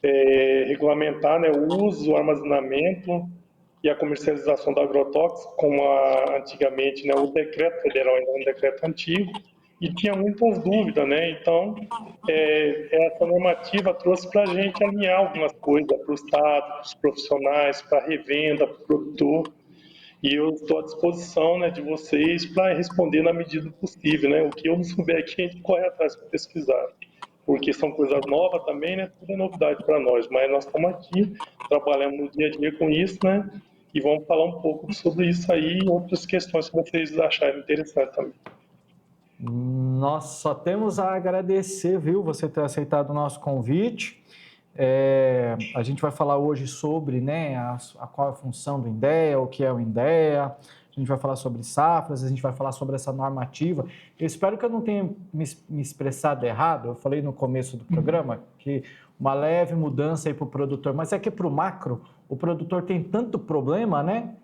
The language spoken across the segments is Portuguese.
regulamentar, né, o uso, o armazenamento e a comercialização do agrotóxico, como antigamente, né, o decreto federal ainda é um decreto antigo, e tinha muitas dúvidas, né? Então, essa normativa trouxe para a gente alinhar algumas coisas para o Estado, para os profissionais, para a revenda, para o produtor. E eu estou à disposição, né, de vocês para responder na medida do possível, né? O que eu não souber aqui, a gente corre atrás para pesquisar. Porque são coisas novas também, né? Tudo é novidade para nós, mas nós estamos aqui, trabalhando no dia a dia com isso, né? E vamos falar um pouco sobre isso aí e outras questões que vocês acharem interessante também. Nós só temos a agradecer, viu, você ter aceitado o nosso convite. A gente vai falar hoje sobre, né, qual é a função do INDEA, o que é o INDEA, a gente vai falar sobre safras, a gente vai falar sobre essa normativa. Eu espero que eu não tenha me expressado errado, eu falei no começo do programa que uma leve mudança aí para o produtor, mas é que para o macro, o produtor tem tanto problema, né?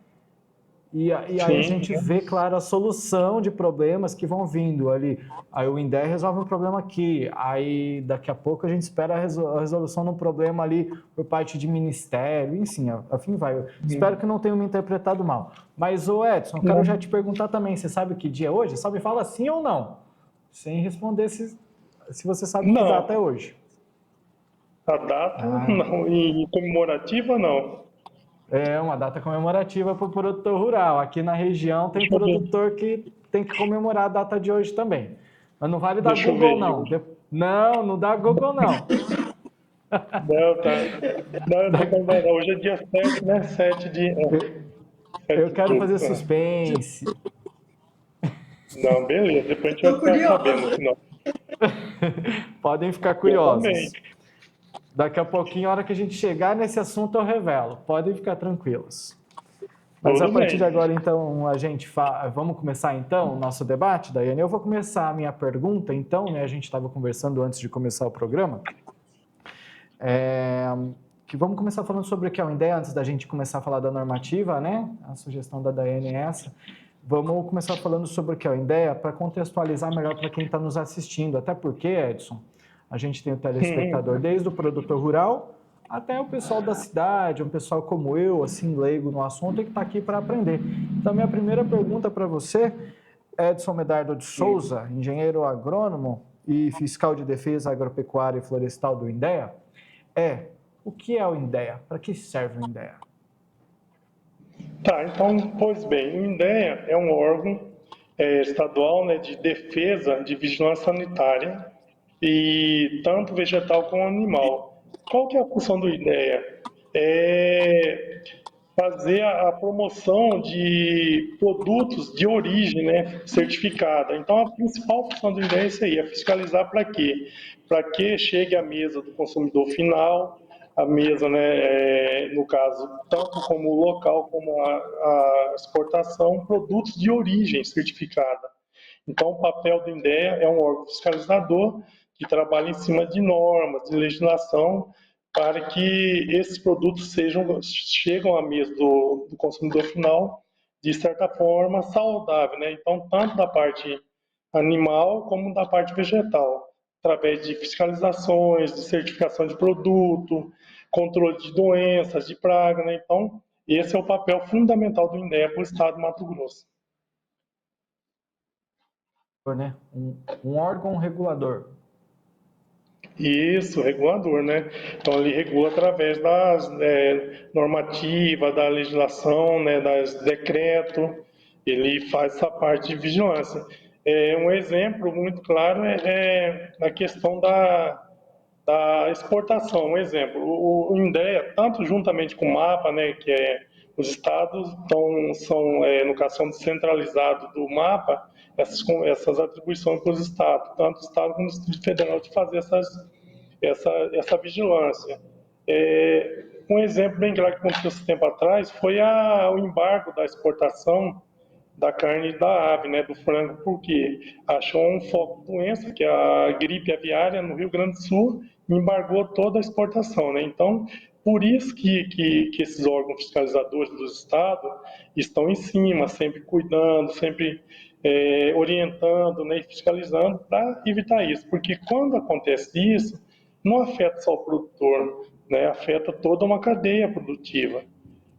E aí a gente vê, claro, a solução de problemas que vão vindo ali. Aí o INDEA resolve um problema aqui, aí daqui a pouco a gente espera a resolução de um problema ali por parte de ministério, enfim, afim vai. Espero que não tenha me interpretado mal. Mas, ô Edson, eu quero já te perguntar também, você sabe que dia é hoje? Só me fala sim ou não, sem responder se você sabe que data é hoje. A data não, e comemorativa não. É uma data comemorativa para o produtor rural. Aqui na região tem produtor que tem que comemorar a data de hoje também. Mas não vale dar Google, não. Não dá Google, não. Não, tá. Não, hoje é dia 7, né? 7 de... Eu quero fazer suspense. Não, beleza. Depois a gente vai ficar sabendo no final. Podem ficar curiosos. Daqui a pouquinho, a hora que a gente chegar nesse assunto, eu revelo. Podem ficar tranquilos. Mas a partir de agora, então, vamos começar, então, o nosso debate, Daiane? Eu vou começar a minha pergunta, então, né? A gente estava conversando antes de começar o programa. Que vamos começar falando sobre o que é o INDEA, antes da gente começar a falar da normativa, né? A sugestão da Daiane é essa. Vamos começar falando sobre o que é o INDEA para contextualizar melhor para quem está nos assistindo. Até porque, Edson, a gente tem o telespectador desde o produtor rural até o pessoal da cidade, um pessoal como eu, assim, leigo no assunto, e que está aqui para aprender. Então, minha primeira pergunta para você, Edson Medardo de Souza, engenheiro agrônomo e fiscal de defesa agropecuária e florestal do INDEA, o que é o INDEA? Para que serve o INDEA? Tá, então, pois bem, o INDEA é um órgão estadual, né, de defesa de vigilância sanitária, e tanto vegetal como animal. Qual que é a função do INDEA? É fazer a promoção de produtos de origem, né, certificada. Então, a principal função do INDEA é isso aí, é fiscalizar para quê? Para que chegue à mesa do consumidor final, a mesa, né, no caso, tanto como local como a exportação, produtos de origem certificada. Então, o papel do INDEA é um órgão fiscalizador que trabalha em cima de normas, de legislação, para que esses produtos chegam à mesa do consumidor final de certa forma saudável, né? Então, tanto da parte animal como da parte vegetal, através de fiscalizações, de certificação de produto, controle de doenças, de praga, né? Então, esse é o papel fundamental do INDEA para o estado de Mato Grosso. Né? Um órgão regulador. Isso, regulador, né? Então ele regula através das normativas, da legislação, né, das decretos, ele faz essa parte de vigilância. Um exemplo muito claro é a questão da exportação. Um exemplo, o INDEA, tanto juntamente com o MAPA, né, que os estados são, no caso, são descentralizados do MAPA, essas atribuições para os estados, tanto o estado como o Distrito Federal, de fazer essa vigilância. Um exemplo bem claro que aconteceu esse tempo atrás foi o embargo da exportação da carne da ave, né, do frango, porque achou um foco de doença, que é a gripe aviária no Rio Grande do Sul, e embargou toda a exportação, né? Então, por isso que esses órgãos fiscalizadores do Estado estão em cima, sempre cuidando, sempre orientando, né, e fiscalizando para evitar isso, porque quando acontece isso, não afeta só o produtor, né, afeta toda uma cadeia produtiva.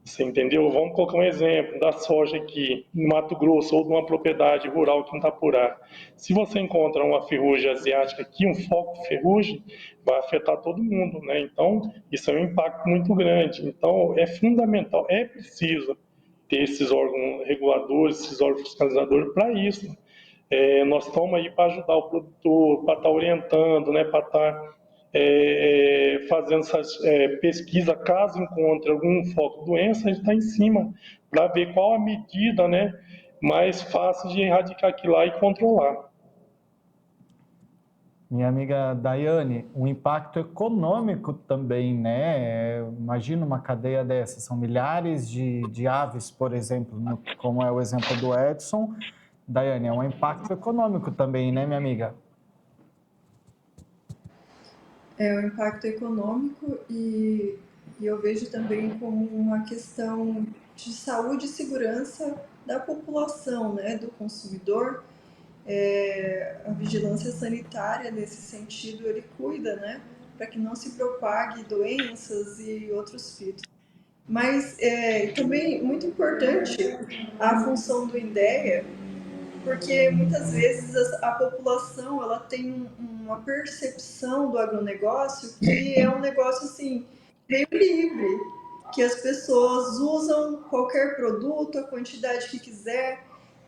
Você entendeu? Vamos colocar um exemplo da soja aqui, no Mato Grosso, ou de uma propriedade rural aqui em Itapurá. Se você encontra uma ferrugem asiática aqui, um foco de ferrugem, vai afetar todo mundo, né? Então, isso é um impacto muito grande. Então, é fundamental, é preciso ter esses órgãos reguladores, esses órgãos fiscalizadores para isso. Nós estamos aí para ajudar o produtor, para estar orientando, né, para estar fazendo essas pesquisas, caso encontre algum foco de doença, a gente está em cima para ver qual a medida, né, mais fácil de erradicar aquilo lá e controlar. Minha amiga Daiane, o impacto econômico também, né? Imagina uma cadeia dessa, são milhares de aves, por exemplo, como é o exemplo do Edson. Daiane, é um impacto econômico também, né, minha amiga? É o impacto econômico e eu vejo também como uma questão de saúde e segurança da população, né, do consumidor. A vigilância sanitária, nesse sentido, ele cuida, né, para que não se propague doenças e outros fitos. Mas também muito importante a função do INDEA, porque muitas vezes a população ela tem uma percepção do agronegócio que é um negócio assim meio livre, que as pessoas usam qualquer produto, a quantidade que quiser.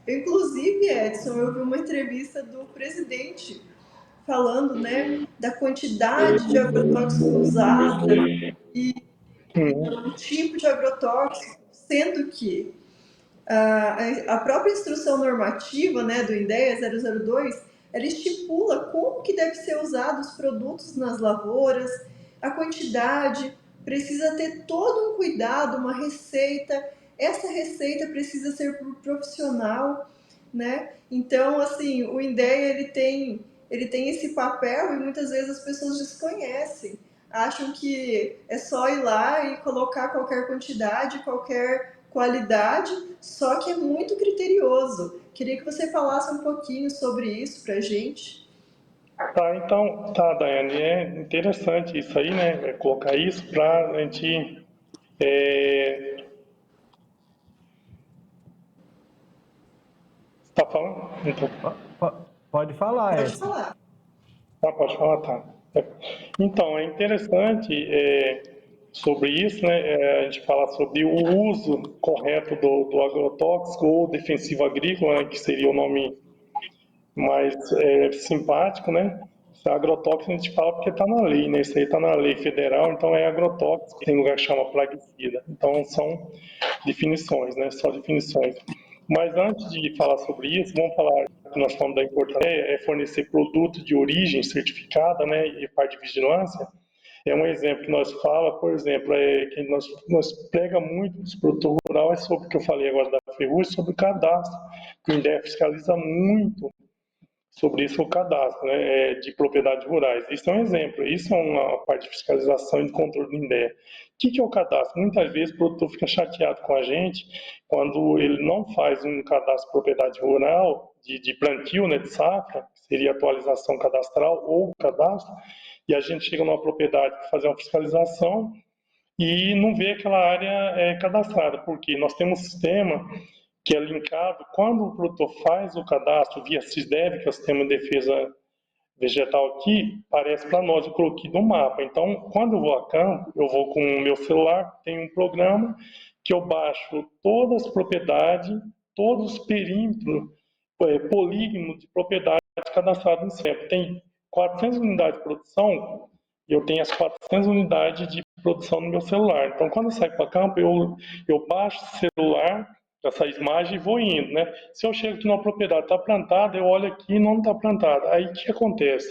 Inclusive, Edson, eu vi uma entrevista do presidente falando, né, da quantidade de agrotóxico usado e o tipo de agrotóxico, sendo que a própria instrução normativa, né, do INDEA 002, ela estipula como que deve ser usado os produtos nas lavouras, a quantidade, precisa ter todo um cuidado, uma receita, essa receita precisa ser por profissional, né? Então, assim, o INDEA ele tem esse papel e muitas vezes as pessoas desconhecem, acham que é só ir lá e colocar qualquer quantidade, qualquer qualidade, só que é muito criterioso. Queria que você falasse um pouquinho sobre isso para a gente. Tá, então, tá, Daiane, é interessante isso aí, né, colocar isso para a gente... Está falando? Então, Pode falar, Pode Edson. falar. pode falar, tá. Então, é interessante sobre isso, né? A gente fala sobre o uso correto do agrotóxico ou defensivo agrícola, né, que seria o nome mais simpático, né? Agrotóxico a gente fala porque está na lei, né? Isso aí está na lei federal, então é agrotóxico, tem lugar que chama plaguicida. Então são definições, né? Só definições. Mas antes de falar sobre isso, vamos falar que nós falamos da importância fornecer produto de origem certificada, né? E parte de vigilância. É um exemplo que nós fala, por exemplo, que nós prega muito dos produtores rurais, é sobre o que eu falei agora da ferrugem, sobre o cadastro, que o INDEA fiscaliza muito sobre isso o cadastro, né, de propriedades rurais. Isso é um exemplo, isso é uma parte de fiscalização e de controle do INDEA. O que é o cadastro? Muitas vezes o produtor fica chateado com a gente quando ele não faz um cadastro de propriedade rural, de plantio, né, de safra, que seria atualização cadastral ou cadastro, e a gente chega numa propriedade para fazer uma fiscalização e não vê aquela área cadastrada, porque nós temos um sistema que é linkado, quando o produtor faz o cadastro via SISDEV, que é o Sistema de Defesa Vegetal aqui, aparece para nós o croquis do mapa. Então, quando eu vou a campo, eu vou com o meu celular, tem um programa que eu baixo todas as propriedades, todos os perímetros, polígonos de propriedade cadastrados no CEP. Tem 400 unidades de produção, e eu tenho as 400 unidades de produção no meu celular. Então, quando eu saio para campo, eu baixo o celular, essa imagem e vou indo, né? Se eu chego aqui numa propriedade, está plantada, eu olho aqui e não está plantada. Aí o que acontece?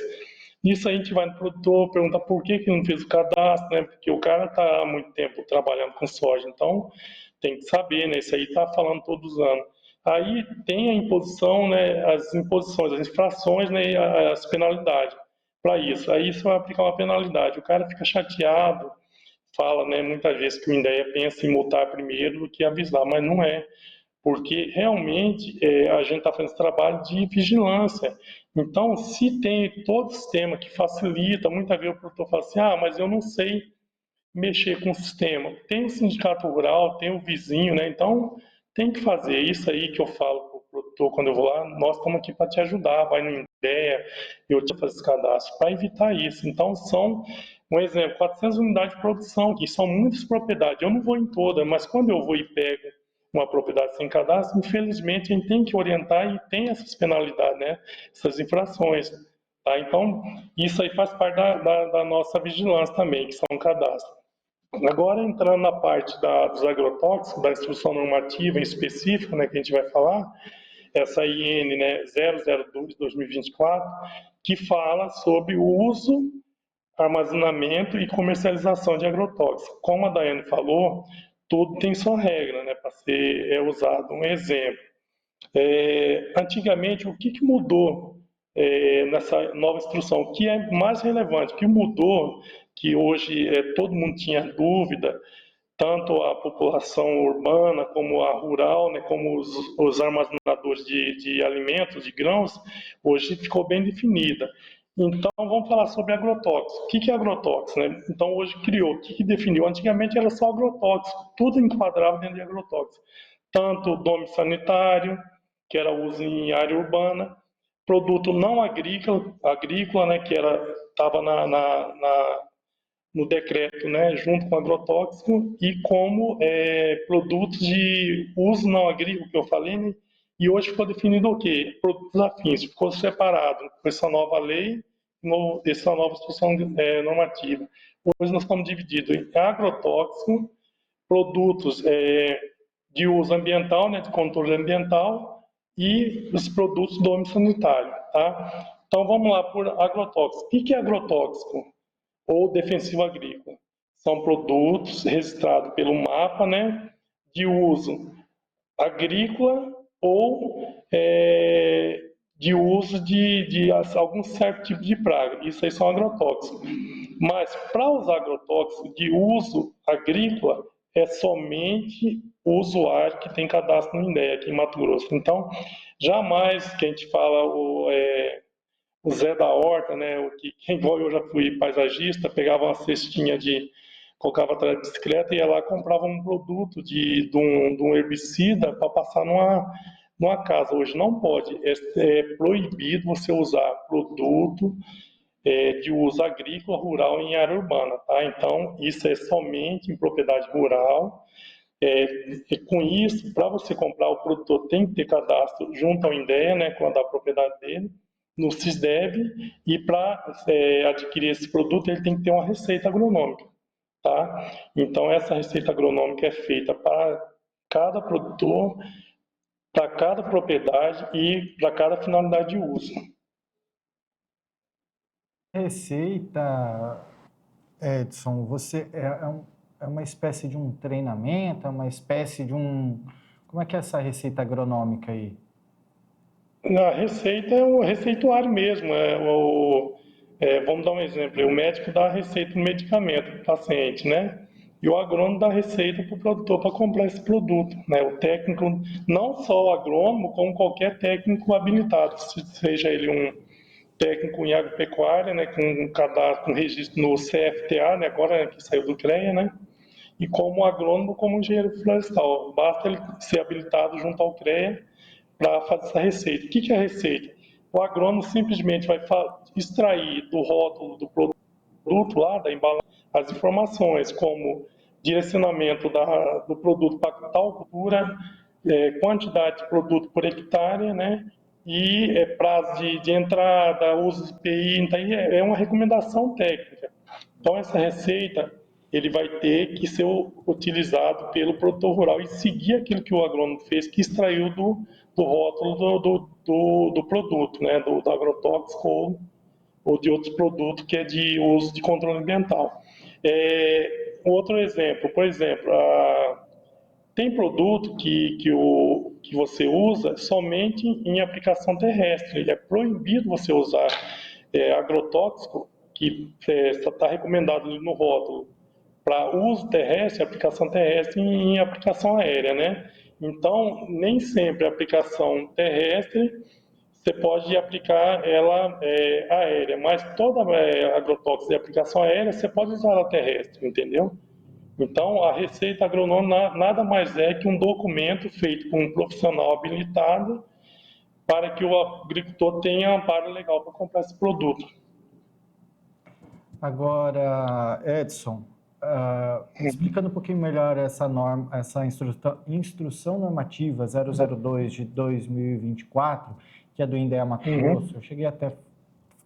Nisso a gente vai no produtor, pergunta por que não fez o cadastro, né? Porque o cara está há muito tempo trabalhando com soja, então tem que saber, né? Isso aí está falando todos os anos. Aí tem a imposição, né? As imposições, as infrações, né? E as penalidades para isso. Aí isso vai aplicar uma penalidade. O cara fica chateado, fala, né, muitas vezes que o INDEA pensa em multar primeiro do que avisar, mas não é, porque realmente a gente está fazendo esse trabalho de vigilância. Então, se tem todo o sistema que facilita, muitas vezes o produtor fala assim, mas eu não sei mexer com o sistema. Tem o sindicato rural, tem o vizinho, né? Então, tem que fazer isso aí que eu falo para o produtor quando eu vou lá. Nós estamos aqui para te ajudar, vai no IDEA, eu te faço esse cadastro, para evitar isso. Então, são, um exemplo, 400 unidades de produção, que são muitas propriedades. Eu não vou em todas, mas quando eu vou e pego uma propriedade sem cadastro, infelizmente a gente tem que orientar e tem essas penalidades, né? Essas infrações. Tá? Então, isso aí faz parte da nossa vigilância também, que são cadastros. Agora, entrando na parte dos agrotóxicos, da instrução normativa em específico, né, que a gente vai falar, essa IN, né, 002/2024, que fala sobre o uso, armazenamento e comercialização de agrotóxicos. Como a Daiane falou, tudo tem sua regra, né, para ser usado. Um exemplo, antigamente, o que mudou nessa nova instrução? O que é mais relevante? O que mudou, que hoje todo mundo tinha dúvida, tanto a população urbana como a rural, né, como os armazenadores de alimentos, de grãos, hoje ficou bem definida. Então, vamos falar sobre agrotóxico. O que é agrotóxico? Né? Então, hoje criou, o que definiu? Antigamente era só agrotóxico, tudo enquadrava dentro de agrotóxico. Tanto o dome sanitário, que era uso em área urbana, produto não agrícola, né, que estava no decreto, né, junto com agrotóxico, e como produtos de uso não agrícola, que eu falei, né, e hoje ficou definido o quê? Produtos afins, ficou separado com essa nova lei, essa nova instrução normativa. Hoje nós estamos divididos em agrotóxico, produtos de uso ambiental, né, de controle ambiental, e os produtos do âmbito sanitário, tá? Então vamos lá por agrotóxico. O que é agrotóxico? Ou defensivo agrícola? São produtos registrados pelo MAPA, né, de uso agrícola ou de uso de algum certo tipo de praga. Isso aí são agrotóxicos. Mas para os agrotóxicos de uso agrícola, é somente o usuário que tem cadastro no INDEA aqui em Mato Grosso. Então, jamais que a gente fala o Zé da Horta, né, igual eu já fui paisagista, pegava uma cestinha colocava atrás da bicicleta e ia lá e comprava um produto de um herbicida para passar numa casa. Hoje não pode, é proibido você usar produto de uso agrícola, rural em área urbana, tá? Então, isso é somente em propriedade rural. E com isso, para você comprar, o produtor tem que ter cadastro junto ao INDEA, né, com a da propriedade dele, no SISDEB, e para adquirir esse produto, ele tem que ter uma receita agronômica, tá? Então, essa receita agronômica é feita para cada produtor, para cada propriedade e para cada finalidade de uso. Receita, Edson, você é uma espécie de um treinamento, é uma espécie de um... Como é que é essa receita agronômica aí? A receita é o receituário mesmo. Vamos dar um exemplo: o médico dá a receita do medicamento para o paciente, né? E o agrônomo dá a receita para o produtor para comprar esse produto, né? O técnico, não só o agrônomo, como qualquer técnico habilitado, seja ele um técnico em agropecuária, né, com cadastro, com registro no CFTA, né, agora que saiu do CREA, né? E como agrônomo, como engenheiro florestal. Basta ele ser habilitado junto ao CREA para fazer essa receita. O que é a receita? O agrônomo simplesmente vai extrair do rótulo do produto lá, da embalagem, as informações como direcionamento do produto para tal cultura, quantidade de produto por hectare, né? E prazo de entrada, uso de EPI, então é uma recomendação técnica. Então essa receita ele vai ter que ser utilizado pelo produtor rural e seguir aquilo que o agrônomo fez, que extraiu do rótulo do produto, né, do agrotóxico ou de outros produtos que é de uso de controle ambiental. Outro exemplo, por exemplo, tem produto que você usa somente em aplicação terrestre. Ele é proibido você usar agrotóxico, que está recomendado ali no rótulo, para uso terrestre, aplicação terrestre em aplicação aérea, né? Então, nem sempre a aplicação terrestre você pode aplicar ela aérea, mas toda agrotóxico de aplicação aérea você pode usar ela terrestre, entendeu? Então, a receita agronômica nada mais é que um documento feito por um profissional habilitado para que o agricultor tenha amparo legal para comprar esse produto. Agora, Edson, explicando um pouquinho melhor essa norma, essa instrução normativa 002 de 2024, que é do INDEA Mato Grosso, eu cheguei até a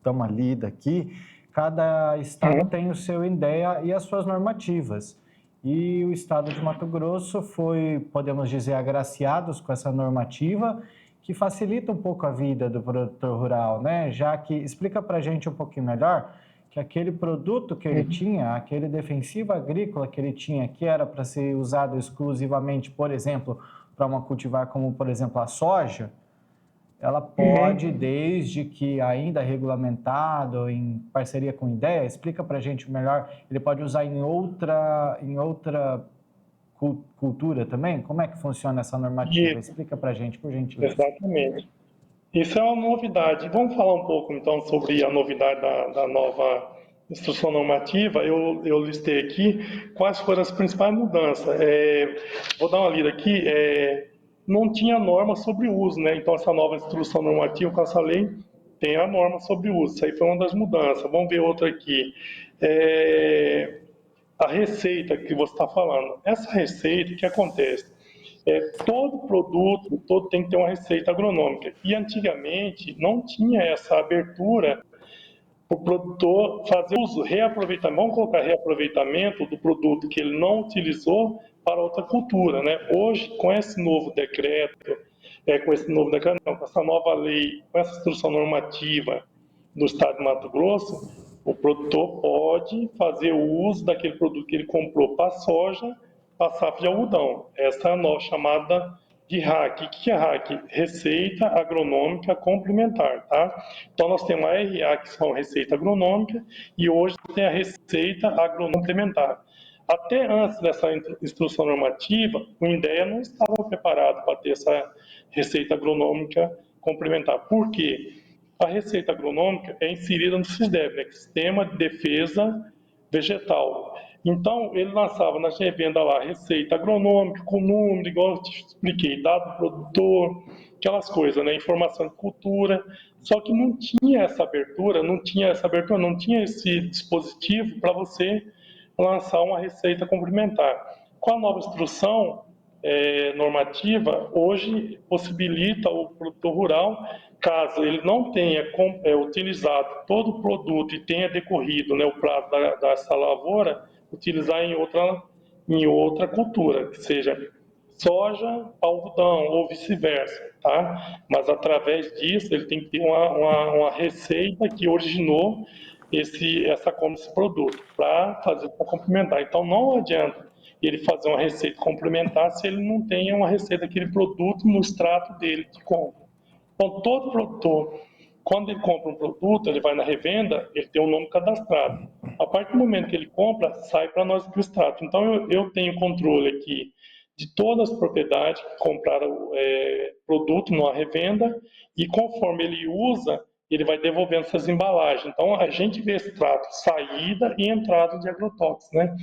dar uma lida aqui. Cada estado tem o seu INDEA e as suas normativas. E o estado de Mato Grosso foi, podemos dizer, agraciados com essa normativa, que facilita um pouco a vida do produtor rural, né? Já que, explica para a gente um pouquinho melhor, que aquele produto que ele tinha, aquele defensivo agrícola que ele tinha, que era para ser usado exclusivamente, por exemplo, para uma cultivar como, por exemplo, a soja, ela pode, desde que ainda regulamentado, em parceria com o INDEA, explica para a gente melhor, ele pode usar em outra cultura também? Como é que funciona essa normativa? Isso, Explica para a gente, por gentileza. exatamente. Isso é uma novidade. Vamos falar um pouco, então, sobre a novidade da nova instrução normativa. Eu listei aqui quais foram as principais mudanças. Vou dar uma lida aqui. Não tinha norma sobre uso, né? Então, essa nova instrução normativa com essa lei tem a norma sobre uso. Isso aí foi uma das mudanças. Vamos ver outra aqui. A receita que você está falando. Essa receita, o que acontece? Todo produto, todo tem que ter uma receita agronômica. E antigamente não tinha essa abertura para o produtor fazer uso, reaproveitamento, vamos colocar reaproveitamento do produto que ele não utilizou para outra cultura, né? Hoje, com esse novo decreto, com essa nova lei, com essa instrução normativa do Estado de Mato Grosso, o produtor pode fazer o uso daquele produto que ele comprou para soja, para safra de algodão. Essa é a nossa chamada de RAC. O que é RAC? Receita Agronômica Complementar, tá? Então, nós temos a RA, que são Receita Agronômica, e hoje tem a Receita Agronômica Complementar. Até antes dessa instrução normativa, o INDEA não estava preparado para ter essa Receita Agronômica Complementar. Por quê? A Receita Agronômica é inserida no SISDEV, né? Sistema de Defesa Vegetal. Então, ele lançava na revenda lá receita agronômica, com número, igual eu te expliquei, dado do produtor, aquelas coisas, né? Informação de cultura. Só que não tinha essa abertura, não tinha esse dispositivo para você lançar uma receita complementar. Com a nova instrução normativa, hoje possibilita o produtor rural, caso ele não tenha utilizado todo o produto e tenha decorrido, né, o prazo dessa lavoura, utilizar em outra cultura, que seja soja, algodão ou vice-versa, tá? Mas através disso ele tem que ter uma receita que originou essa compra desse produto para fazer para complementar. Então não adianta ele fazer uma receita complementar se ele não tem uma receita daquele produto no extrato dele de compra. Então todo produtor, quando ele compra um produto, ele vai na revenda, ele tem um nome cadastrado. A partir do momento que ele compra, sai para nós do extrato. Então eu tenho controle aqui de todas as propriedades que compraram produto numa revenda e conforme ele usa, ele vai devolvendo essas embalagens. Então a gente vê extrato, saída e entrada de agrotóxicos, né?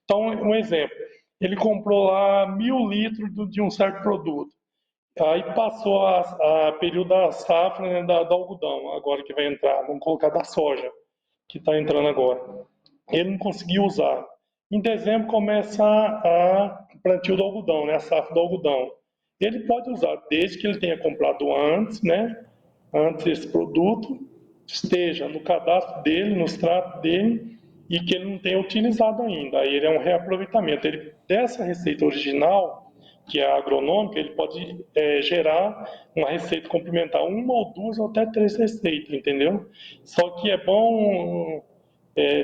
Então um exemplo, ele comprou lá 1.000 litros de um certo produto. Aí passou a período da safra, né, do algodão, agora que vai entrar, vamos colocar da soja, que está entrando agora. Ele não conseguiu usar. Em dezembro começa a plantio do algodão, né, a safra do algodão. Ele pode usar, desde que ele tenha comprado antes, né, antes esse produto, esteja no cadastro dele, no extrato dele, e que ele não tenha utilizado ainda. Aí ele é um reaproveitamento. Dessa receita original, que é agronômica, ele pode gerar uma receita complementar, uma ou duas ou até 3 receitas, entendeu? Só que é bom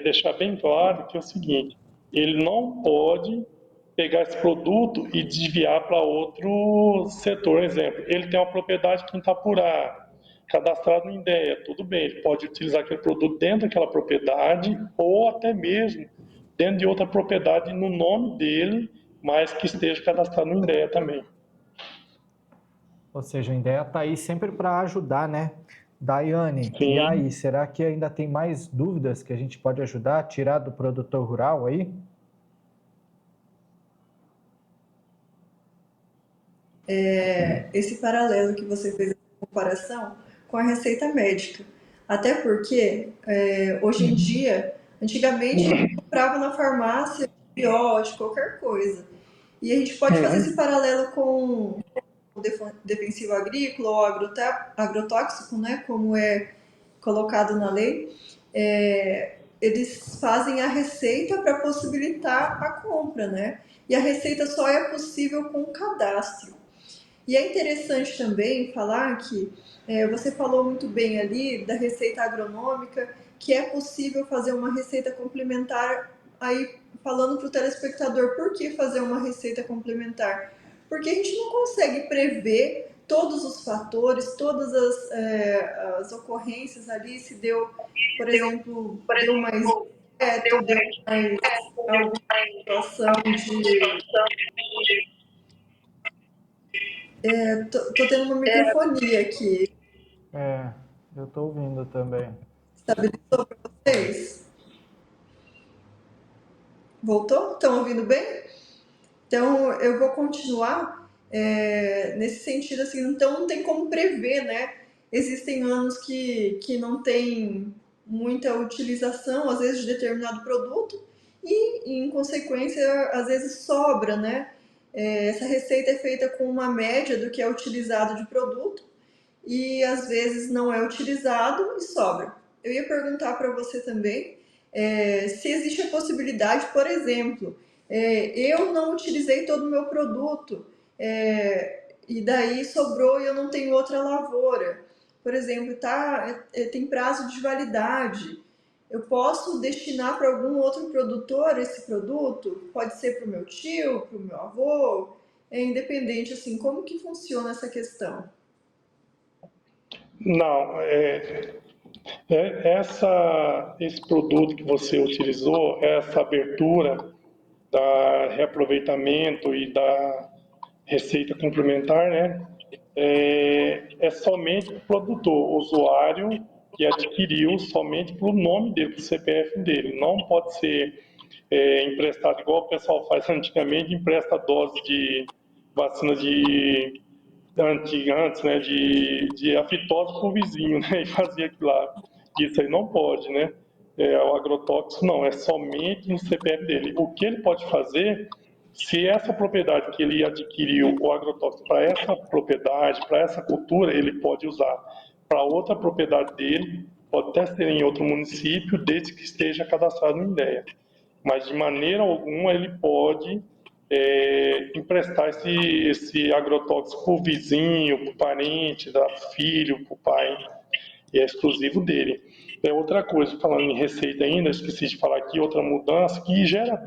deixar bem claro que é o seguinte, ele não pode pegar esse produto e desviar para outro setor. Exemplo, ele tem uma propriedade em Itapurá, cadastrado no INDEA, tudo bem, ele pode utilizar aquele produto dentro daquela propriedade ou até mesmo dentro de outra propriedade no nome dele, mas que esteja cadastrado no INDEA também. Ou seja, a ideia está aí sempre para ajudar, né? Daiane, e Sim. aí, será que ainda tem mais dúvidas que a gente pode ajudar a tirar do produtor rural aí? Esse paralelo que você fez, essa comparação com a receita médica. Até porque, hoje em dia, antigamente a gente comprava na farmácia antibiótico, qualquer coisa. E a gente pode fazer esse paralelo com o defensivo agrícola ou agrotóxico, né, como é colocado na lei. Eles fazem a receita para possibilitar a compra, né? E a receita só é possível com cadastro. E é interessante também falar que você falou muito bem ali da receita agronômica, que é possível fazer uma receita complementar. Aí, falando para o telespectador, por que fazer uma receita complementar? Porque a gente não consegue prever todos os fatores, todas as ocorrências ali, se deu, por exemplo, deu mais inseto, deu mais alguma situação de. Tô tendo uma microfonia aqui. Eu estou ouvindo também. Estabilizou para vocês? Voltou? Estão ouvindo bem? Então, eu vou continuar nesse sentido, assim, então não tem como prever, né? Existem anos que não tem muita utilização, às vezes, de determinado produto e, em consequência, às vezes sobra, né? Essa receita é feita com uma média do que é utilizado de produto e às vezes não é utilizado e sobra. Eu ia perguntar para você também se existe a possibilidade, por exemplo, eu não utilizei todo o meu produto e daí sobrou e eu não tenho outra lavoura. Por exemplo, tem prazo de validade. Eu posso destinar para algum outro produtor esse produto? Pode ser para o meu tio, para o meu avô? É independente, assim, como que funciona essa questão? Não, esse produto que você utilizou, essa abertura da reaproveitamento e da receita complementar, né? É somente para o produtor, o usuário que adquiriu somente pelo nome dele, pelo CPF dele. Não pode ser emprestado igual o pessoal faz antigamente, empresta dose de vacina de antes, né, de aftosa para o vizinho, né, e fazia aquilo lá. Isso aí não pode, né? O agrotóxico não, é somente no CPF dele. O que ele pode fazer, se essa propriedade que ele adquiriu o agrotóxico para essa propriedade, para essa cultura, ele pode usar para outra propriedade dele, pode até ser em outro município, desde que esteja cadastrado no INDEA. Mas de maneira alguma ele pode emprestar esse agrotóxico para o vizinho, para o parente, da filho, para o pai, e é exclusivo dele. Outra coisa, falando em receita ainda, esqueci de falar aqui, outra mudança que gera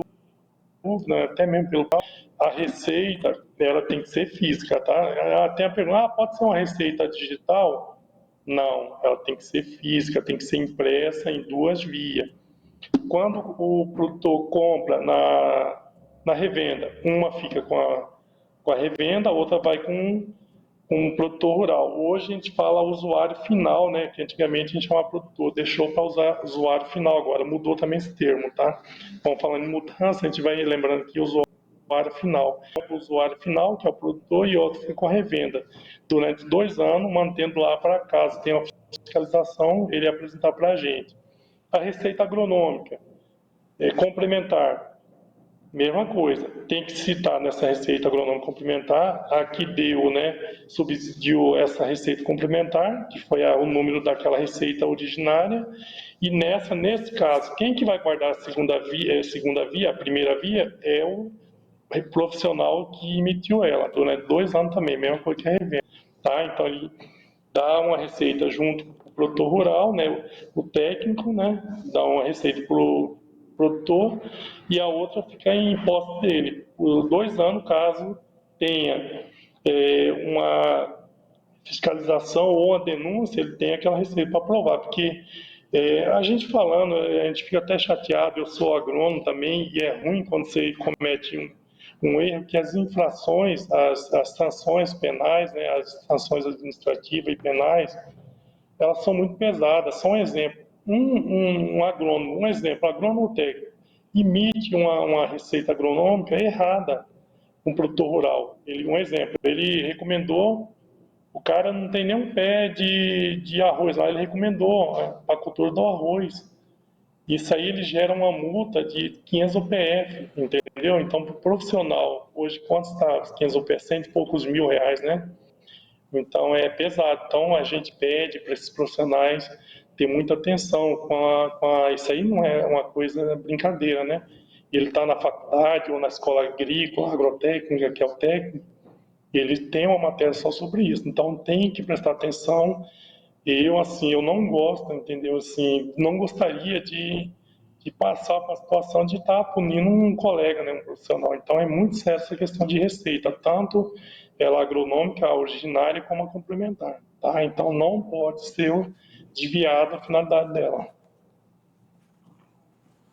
dúvida, né, até mesmo pelo a receita, ela tem que ser física, tá? Tem a pergunta, pode ser uma receita digital? Não, ela tem que ser física, tem que ser impressa em 2 vias. Quando o produtor compra na revenda, uma fica com a revenda, a outra vai com um produtor rural. Hoje a gente fala usuário final, né? Que antigamente a gente chamava produtor, deixou para usar usuário final agora, mudou também esse termo, tá? Então, falando em mudança, a gente vai lembrando que usuário final. O usuário final, que é o produtor, e outro fica com a revenda. Durante 2 anos, mantendo lá para casa, tem uma fiscalização, ele apresentar para a gente. A receita agronômica, complementar, mesma coisa, tem que citar nessa receita agronômica complementar a que deu, né, subsidiou essa receita complementar, que foi o número daquela receita originária, e nesse caso, quem que vai guardar a segunda via, a primeira via, é o profissional que emitiu ela, durante 2 anos também, mesma coisa que a revenda, tá? Então, ele dá uma receita junto com o produtor rural, né, o técnico, né, dá uma receita para o produtor e a outra fica em posse dele por 2 anos, caso tenha uma fiscalização ou uma denúncia, ele tem aquela receita para provar, porque a gente falando, a gente fica até chateado, eu sou agrônomo também, e é ruim quando você comete um erro que as infrações, as sanções penais, né, as sanções administrativas e penais, elas são muito pesadas. Só um exemplo, um agrônomo, um exemplo, agrônomo técnico, emite uma receita agronômica errada, um produtor rural. Um exemplo, ele recomendou, o cara não tem nem um pé de arroz lá, ele recomendou a cultura do arroz. Isso aí ele gera uma multa de 500 UPF, entendeu? Então, para o profissional, hoje quanto está 500 UPF? Cento e poucos mil reais, né? Então, é pesado. Então, a gente pede para esses profissionais ter muita atenção Isso aí não é uma coisa brincadeira, né? Ele está na faculdade ou na escola agrícola, agrotécnica, que é o técnico, ele tem uma matéria só sobre isso. Então, tem que prestar atenção. Assim, eu não gosto, entendeu? Assim, não gostaria de passar para a situação de estar punindo um colega, né, um profissional. Então, é muito sério essa questão de receita, tanto ela agronômica, a originária, como a complementar, tá? Então, não pode ser desviada a finalidade dela.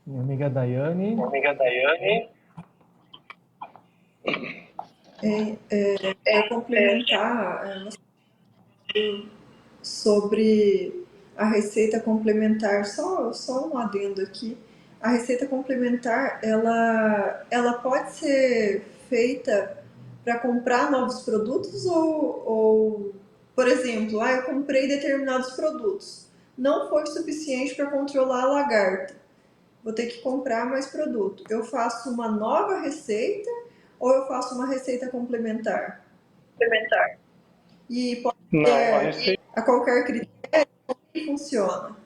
Minha amiga Daiane. Para complementar, sobre a receita complementar, só um adendo aqui. A receita complementar, ela pode ser feita para comprar novos produtos por exemplo, eu comprei determinados produtos, não foi suficiente para controlar a lagarta, vou ter que comprar mais produto. Eu faço uma nova receita ou eu faço uma receita complementar? E pode Não, a ser receita... a qualquer critério que funciona.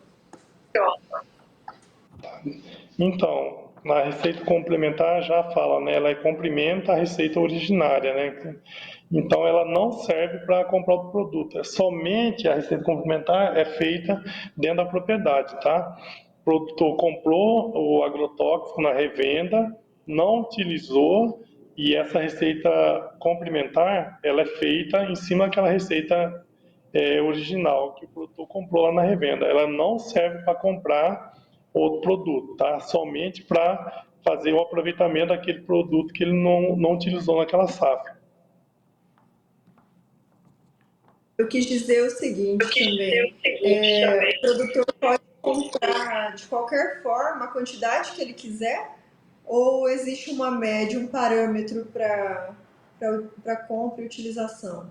Então, na receita complementar já fala, né? Ela complementa a receita originária, né? Então, ela não serve para comprar o produto. É somente a receita complementar é feita dentro da propriedade, tá? O produtor comprou o agrotóxico na revenda, não utilizou, e essa receita complementar, ela é feita em cima daquela receita original que o produtor comprou lá na revenda. Ela não serve para comprar outro produto, tá? Somente para fazer o aproveitamento daquele produto que ele não utilizou naquela safra. Eu quis dizer o seguinte também, o produtor pode comprar de qualquer forma a quantidade que ele quiser, ou existe uma média, um parâmetro para compra e utilização?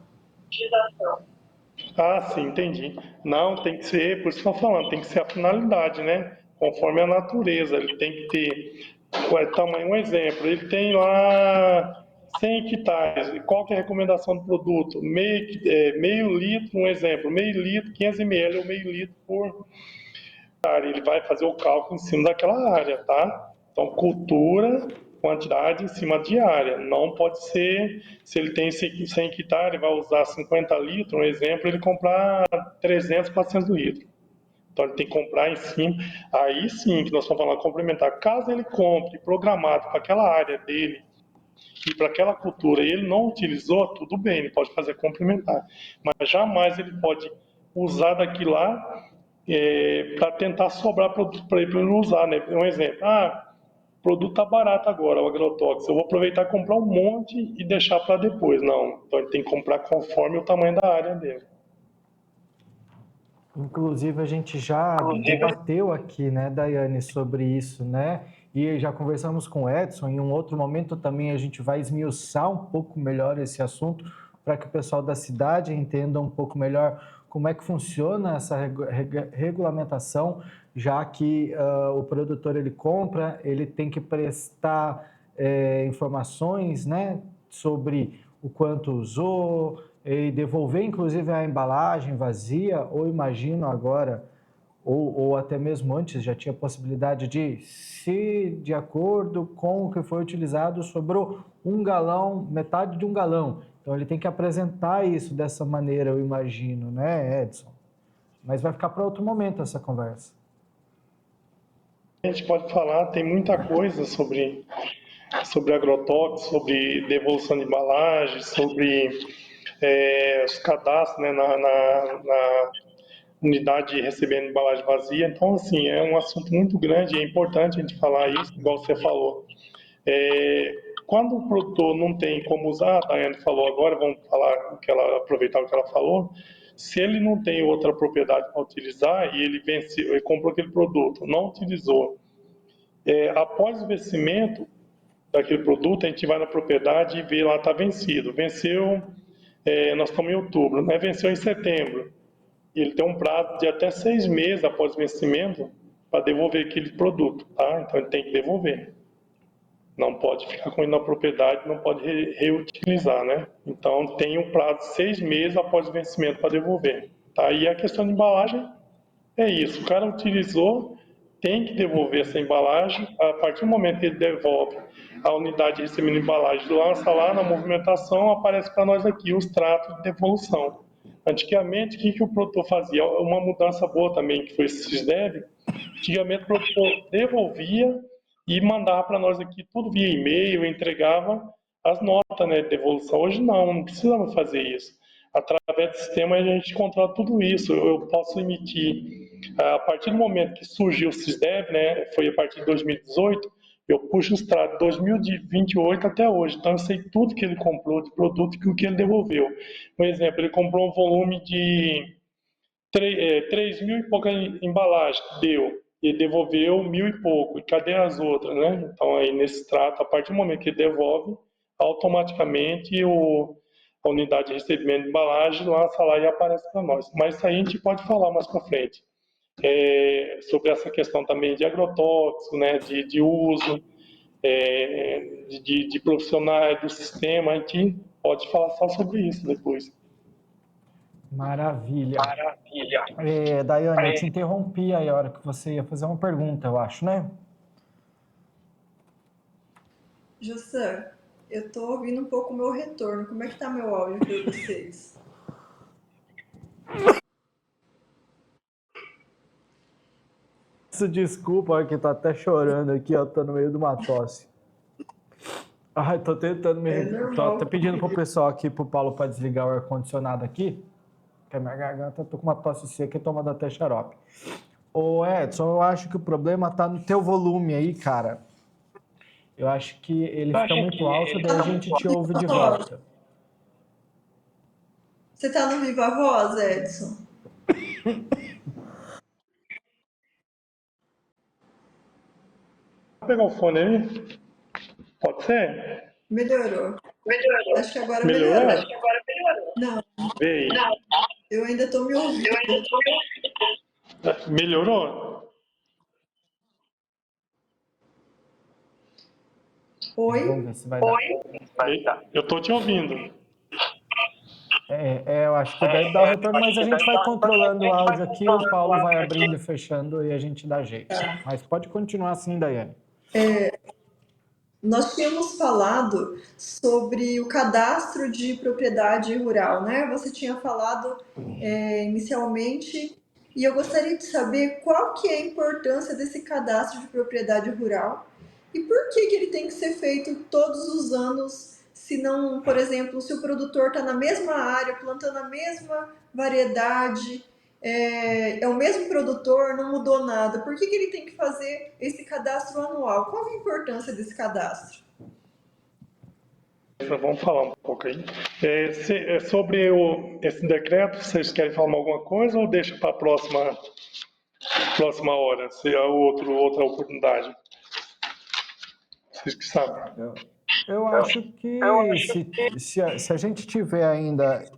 Ah, sim, entendi. Não, tem que ser, por isso que eu estou falando, tem que ser a finalidade, né? Conforme a natureza, ele tem que ter tamanho, um exemplo, ele tem lá 100 hectares, e qual que é a recomendação do produto? Meio litro, um exemplo, meio litro, 500 ml ou meio litro por área, ele vai fazer o cálculo em cima daquela área, tá? Então, cultura, quantidade em cima de área. Não pode ser, se ele tem 100 hectares, vai usar 50 litros, um exemplo, ele comprar 300, 400 litros. Então, ele tem que comprar em cima. Aí sim, que nós estamos falando complementar. Caso ele compre programado para aquela área dele e para aquela cultura e ele não utilizou, tudo bem, ele pode fazer complementar. Mas jamais ele pode usar daqui lá para tentar sobrar produto para ele não usar, né? Um exemplo, o produto está barato agora, o agrotóxico, eu vou aproveitar e comprar um monte e deixar para depois. Não, então ele tem que comprar conforme o tamanho da área dele. Inclusive, a gente já debateu aqui, né, Daiane, sobre isso, né? E já conversamos com o Edson. Em um outro momento também a gente vai esmiuçar um pouco melhor esse assunto para que o pessoal da cidade entenda um pouco melhor como é que funciona essa regulamentação, já que o produtor ele compra, ele tem que prestar informações, né, sobre o quanto usou, e devolver inclusive a embalagem vazia, ou imagino agora, ou até mesmo antes já tinha possibilidade de, se de acordo com o que foi utilizado, sobrou um galão, metade de um galão. Então ele tem que apresentar isso dessa maneira, eu imagino, né, Edson? Mas vai ficar para outro momento essa conversa. A gente pode falar, tem muita coisa sobre agrotóxicos, sobre devolução de embalagem, sobre os cadastros, né, na unidade de recebendo embalagem vazia. Então, assim, é um assunto muito grande, é importante a gente falar isso, igual você falou. quando o produtor não tem como usar, a Daiane falou agora, vamos falar aproveitar o que ela falou, se ele não tem outra propriedade para utilizar e ele venceu, ele comprou aquele produto, não utilizou, após o vencimento daquele produto, a gente vai na propriedade e vê lá, está vencido. Venceu, nós estamos em outubro, né? Venceu em setembro. Ele tem um prazo de até 6 meses após o vencimento para devolver aquele produto, tá? Então ele tem que devolver. Não pode ficar com ele na propriedade, não pode reutilizar, né? Então tem um prazo de 6 meses após o vencimento para devolver. Tá? E a questão de embalagem é isso, o cara utilizou, tem que devolver essa embalagem, a partir do momento que ele devolve a unidade recebendo embalagem, lança lá na movimentação, aparece para nós aqui os tratos de devolução. Antigamente, o que o produtor fazia? Uma mudança boa também, que foi esse SISDEV, antigamente o produtor devolvia e mandava para nós aqui tudo via e-mail, entregava as notas, né, de devolução. Hoje não precisamos fazer isso. Através do sistema a gente controla tudo isso. Eu posso emitir, a partir do momento que surgiu o SISDEV, né, foi a partir de 2018, eu puxo os tratos de 2028 até hoje. Então eu sei tudo que ele comprou de produto e o que ele devolveu. Por exemplo, ele comprou um volume de 3 mil e pouca embalagem, deu. E devolveu 1.000 e pouco. E cadê as outras, né? Então aí nesse trato, a partir do momento que ele devolve, automaticamente a unidade de recebimento de embalagem lança lá e aparece para nós. Mas isso aí a gente pode falar mais para frente. Sobre essa questão também de agrotóxico, né, de uso, de profissionais do sistema, a gente pode falar só sobre isso depois. Maravilha. Daiane, eu te interrompi aí a hora que você ia fazer uma pergunta, eu acho, né? José, eu estou ouvindo um pouco o meu retorno. Como é que está meu áudio para vocês? Desculpa, olha que tô até chorando aqui, ó, tô no meio de uma tosse. Ai, tô tentando tô até pedindo pro pessoal aqui, pro Paulo, para desligar o ar-condicionado aqui, que a minha garganta, tô com uma tosse seca e tomando até xarope. Ô Edson, eu acho que o problema tá no teu volume aí, cara. Eu acho que ele fica muito alto, daí a gente te ouve de volta. Você tá no Viva Voz, Edson? Vou pegar o fone aí? Pode ser? Melhorou. Acho que agora Melhorou? Não, Veio. eu ainda estou me ouvindo. Melhorou? Oi? Vamos ver se vai dar. Eu tô te ouvindo. Eu acho que deve dar o retorno, mas a gente vai controlando o áudio aqui, o Paulo vai abrindo e fechando e a gente dá jeito. Mas pode continuar assim, Daiane. Nós tínhamos falado sobre o cadastro de propriedade rural, né? Você tinha falado inicialmente, e eu gostaria de saber qual que é a importância desse cadastro de propriedade rural e por que ele tem que ser feito todos os anos, se não, por exemplo, se o produtor está na mesma área, plantando a mesma variedade, é o mesmo produtor, não mudou nada. Por que ele tem que fazer esse cadastro anual? Qual é a importância desse cadastro? Vamos falar um pouco aí. Sobre esse decreto, vocês querem falar alguma coisa ou deixa para a próxima hora, se é outra oportunidade? Vocês que sabem. Eu acho que se a gente tiver ainda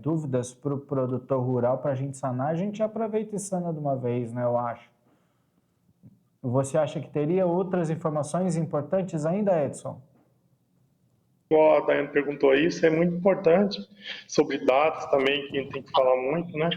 dúvidas para o produtor rural, para a gente sanar, a gente aproveita e sana de uma vez, né? Eu acho. Você acha que teria outras informações importantes ainda, Edson? A Daiane perguntou isso, é muito importante, sobre dados também, que a gente tem que falar muito, né?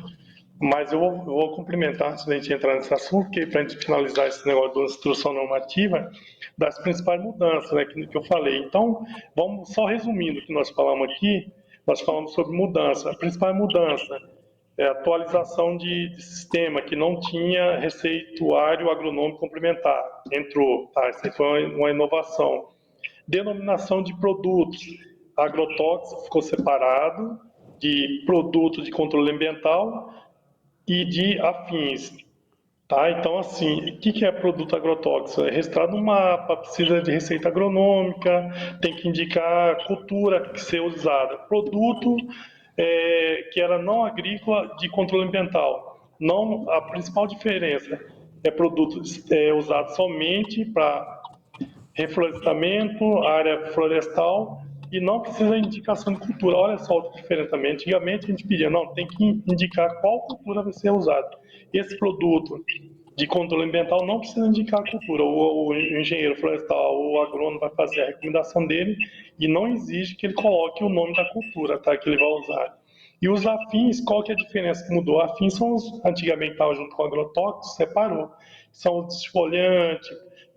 Mas eu vou complementar, antes da gente entrar nesse assunto, que para a gente finalizar esse negócio da instrução normativa, das principais mudanças, né, que eu falei. Então, vamos só resumindo o que nós falamos aqui, nós falamos sobre mudança. A principal mudança é a atualização de sistema, que não tinha receituário agronômico complementar. Entrou, tá? Essa foi uma inovação. Denominação de produtos. Agrotóxico ficou separado de produto de controle ambiental e de afins. Tá, então assim, o que é produto agrotóxico? É registrado no mapa, precisa de receita agronômica, tem que indicar a cultura que ser usada. Produto que era não agrícola de controle ambiental. Não, a principal diferença é produto usado somente para reflorestamento, área florestal, e não precisa de indicação de cultura. Olha só outra diferença também. Antigamente a gente pedia, não, tem que indicar qual cultura vai ser usada. Esse produto de controle ambiental não precisa indicar a cultura. O engenheiro florestal, o agrônomo vai fazer a recomendação dele e não exige que ele coloque o nome da cultura, tá, que ele vai usar. E os afins, qual que é a diferença que mudou? Afins são os, antigamente estavam junto com o agrotóxico, separou. São o desfolhante,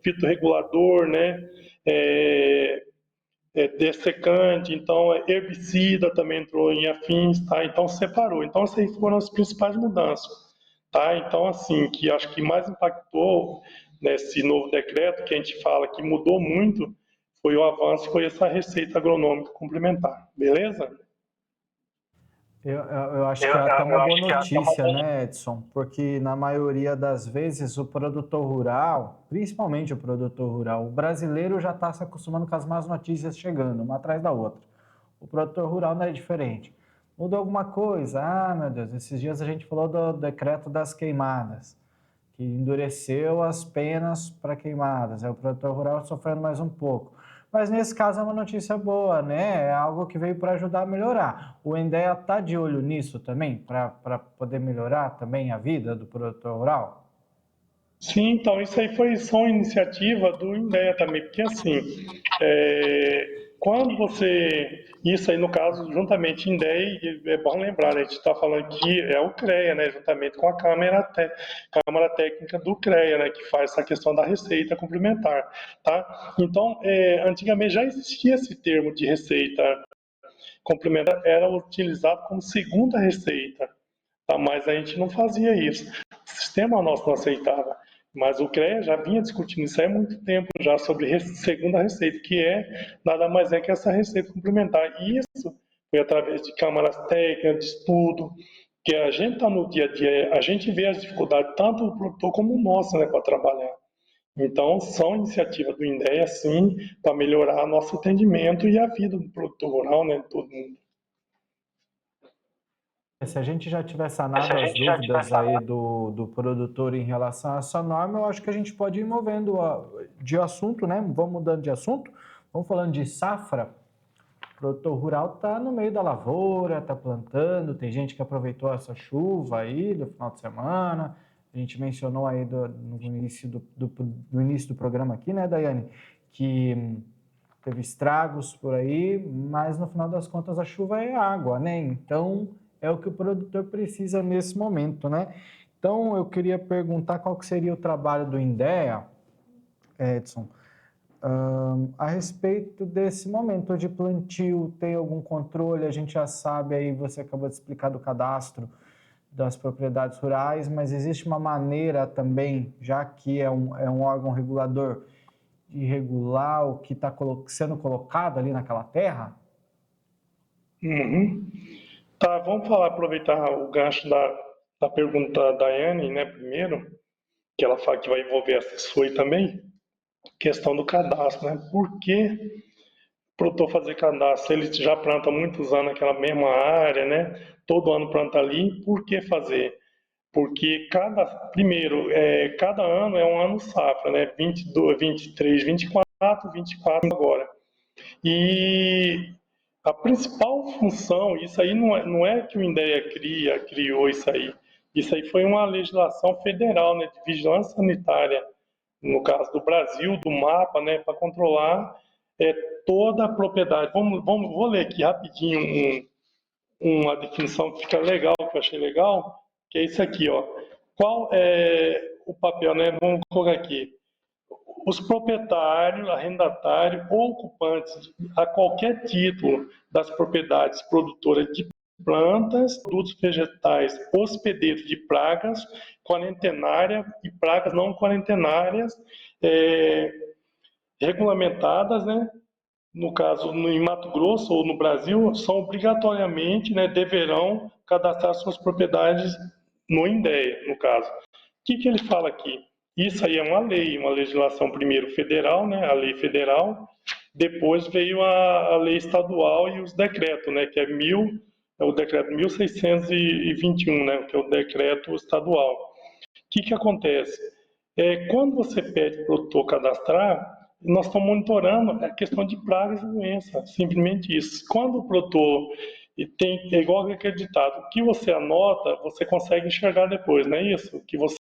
fitorregulador, né? É, dessecante, então herbicida também entrou em afins, tá? Então separou. Então essas foram as principais mudanças, tá? Então assim, que acho que mais impactou nesse novo decreto, que a gente fala que mudou muito, foi o avanço, foi essa receita agronômica complementar, beleza? Eu acho que é até uma boa notícia, né, Edson? Porque na maioria das vezes o produtor rural, principalmente o produtor rural, o brasileiro já está se acostumando com as más notícias chegando, uma atrás da outra. O produtor rural não é diferente. Mudou alguma coisa? Ah, meu Deus, esses dias a gente falou do decreto das queimadas, que endureceu as penas para queimadas. Aí o produtor rural sofrendo mais um pouco. Mas nesse caso é uma notícia boa, né? É algo que veio para ajudar a melhorar. O Endea está de olho nisso também, para poder melhorar também a vida do produtor rural? Sim, então isso aí foi só uma iniciativa do INDEA também, porque assim, quando você, isso aí no caso, juntamente INDEA, é bom lembrar, né, a gente está falando que é o CREA, né, juntamente com a Câmara Técnica do CREA, né, que faz essa questão da receita complementar, tá? Então, antigamente já existia esse termo de receita complementar, era utilizado como segunda receita, tá? Mas a gente não fazia isso. O sistema nosso não aceitava. Mas o CREA já vinha discutindo isso há muito tempo já sobre segunda receita, que é nada mais é que essa receita complementar. E isso foi através de câmaras técnicas, de estudo, que a gente está no dia a dia, a gente vê as dificuldades, tanto do produtor como o nosso, né, para trabalhar. Então, são iniciativas do INDEA, sim, para melhorar nosso atendimento e a vida do produtor rural, né, de todo mundo. Se a gente já tiver sanado as dúvidas aí do produtor em relação a essa norma, eu acho que a gente pode ir movendo de assunto, né? Vamos mudando de assunto. Vamos falando de safra. O produtor rural está no meio da lavoura, está plantando. Tem gente que aproveitou essa chuva aí do final de semana. A gente mencionou aí no início do programa aqui, né, Daiane, que teve estragos por aí, mas no final das contas a chuva é água, né? Então é o que o produtor precisa nesse momento, né? Então eu queria perguntar qual que seria o trabalho do INDEA, Edson, a respeito desse momento de plantio. Tem algum controle? A gente já sabe aí, você acabou de explicar do cadastro das propriedades rurais, mas existe uma maneira também, já que é um órgão regulador, de regular o que está sendo colocado ali naquela terra? Uhum. Tá, vamos falar, aproveitar o gancho da pergunta da Daiane, né, primeiro, que ela fala que vai envolver essa sua aí também, questão do cadastro, né? Por que o produtor fazer cadastro? Ele já planta há muitos anos naquela mesma área, né? Todo ano planta ali, por que fazer? Porque cada ano é um ano safra, né? 22, 23, 24, 24 agora. E a principal função, isso aí não é que o INDEA criou isso aí. Isso aí foi uma legislação federal, né, de vigilância sanitária, no caso do Brasil, do mapa, né, para controlar é, toda a propriedade. Vou ler aqui rapidinho uma definição que fica legal, que eu achei legal, que é isso aqui, ó. Qual é o papel, né? Vamos colocar aqui. Os proprietários, arrendatários ou ocupantes a qualquer título das propriedades produtoras de plantas, produtos vegetais, hospedeiros de pragas quarentenárias e pragas não quarentenárias regulamentadas, né? No caso, em Mato Grosso ou no Brasil, são obrigatoriamente, né, deverão cadastrar suas propriedades no INDEA, no caso. O que ele fala aqui? Isso aí é uma lei, uma legislação primeiro federal, né, a lei federal, depois veio a lei estadual e os decretos, né, que é o decreto 1621, né, que é o decreto estadual. O que acontece? Quando você pede para o produtor cadastrar, nós estamos monitorando a questão de pragas e doenças, simplesmente isso. Quando o produtor é igual aquele ditado, o que você anota, você consegue enxergar depois, não é isso? O que você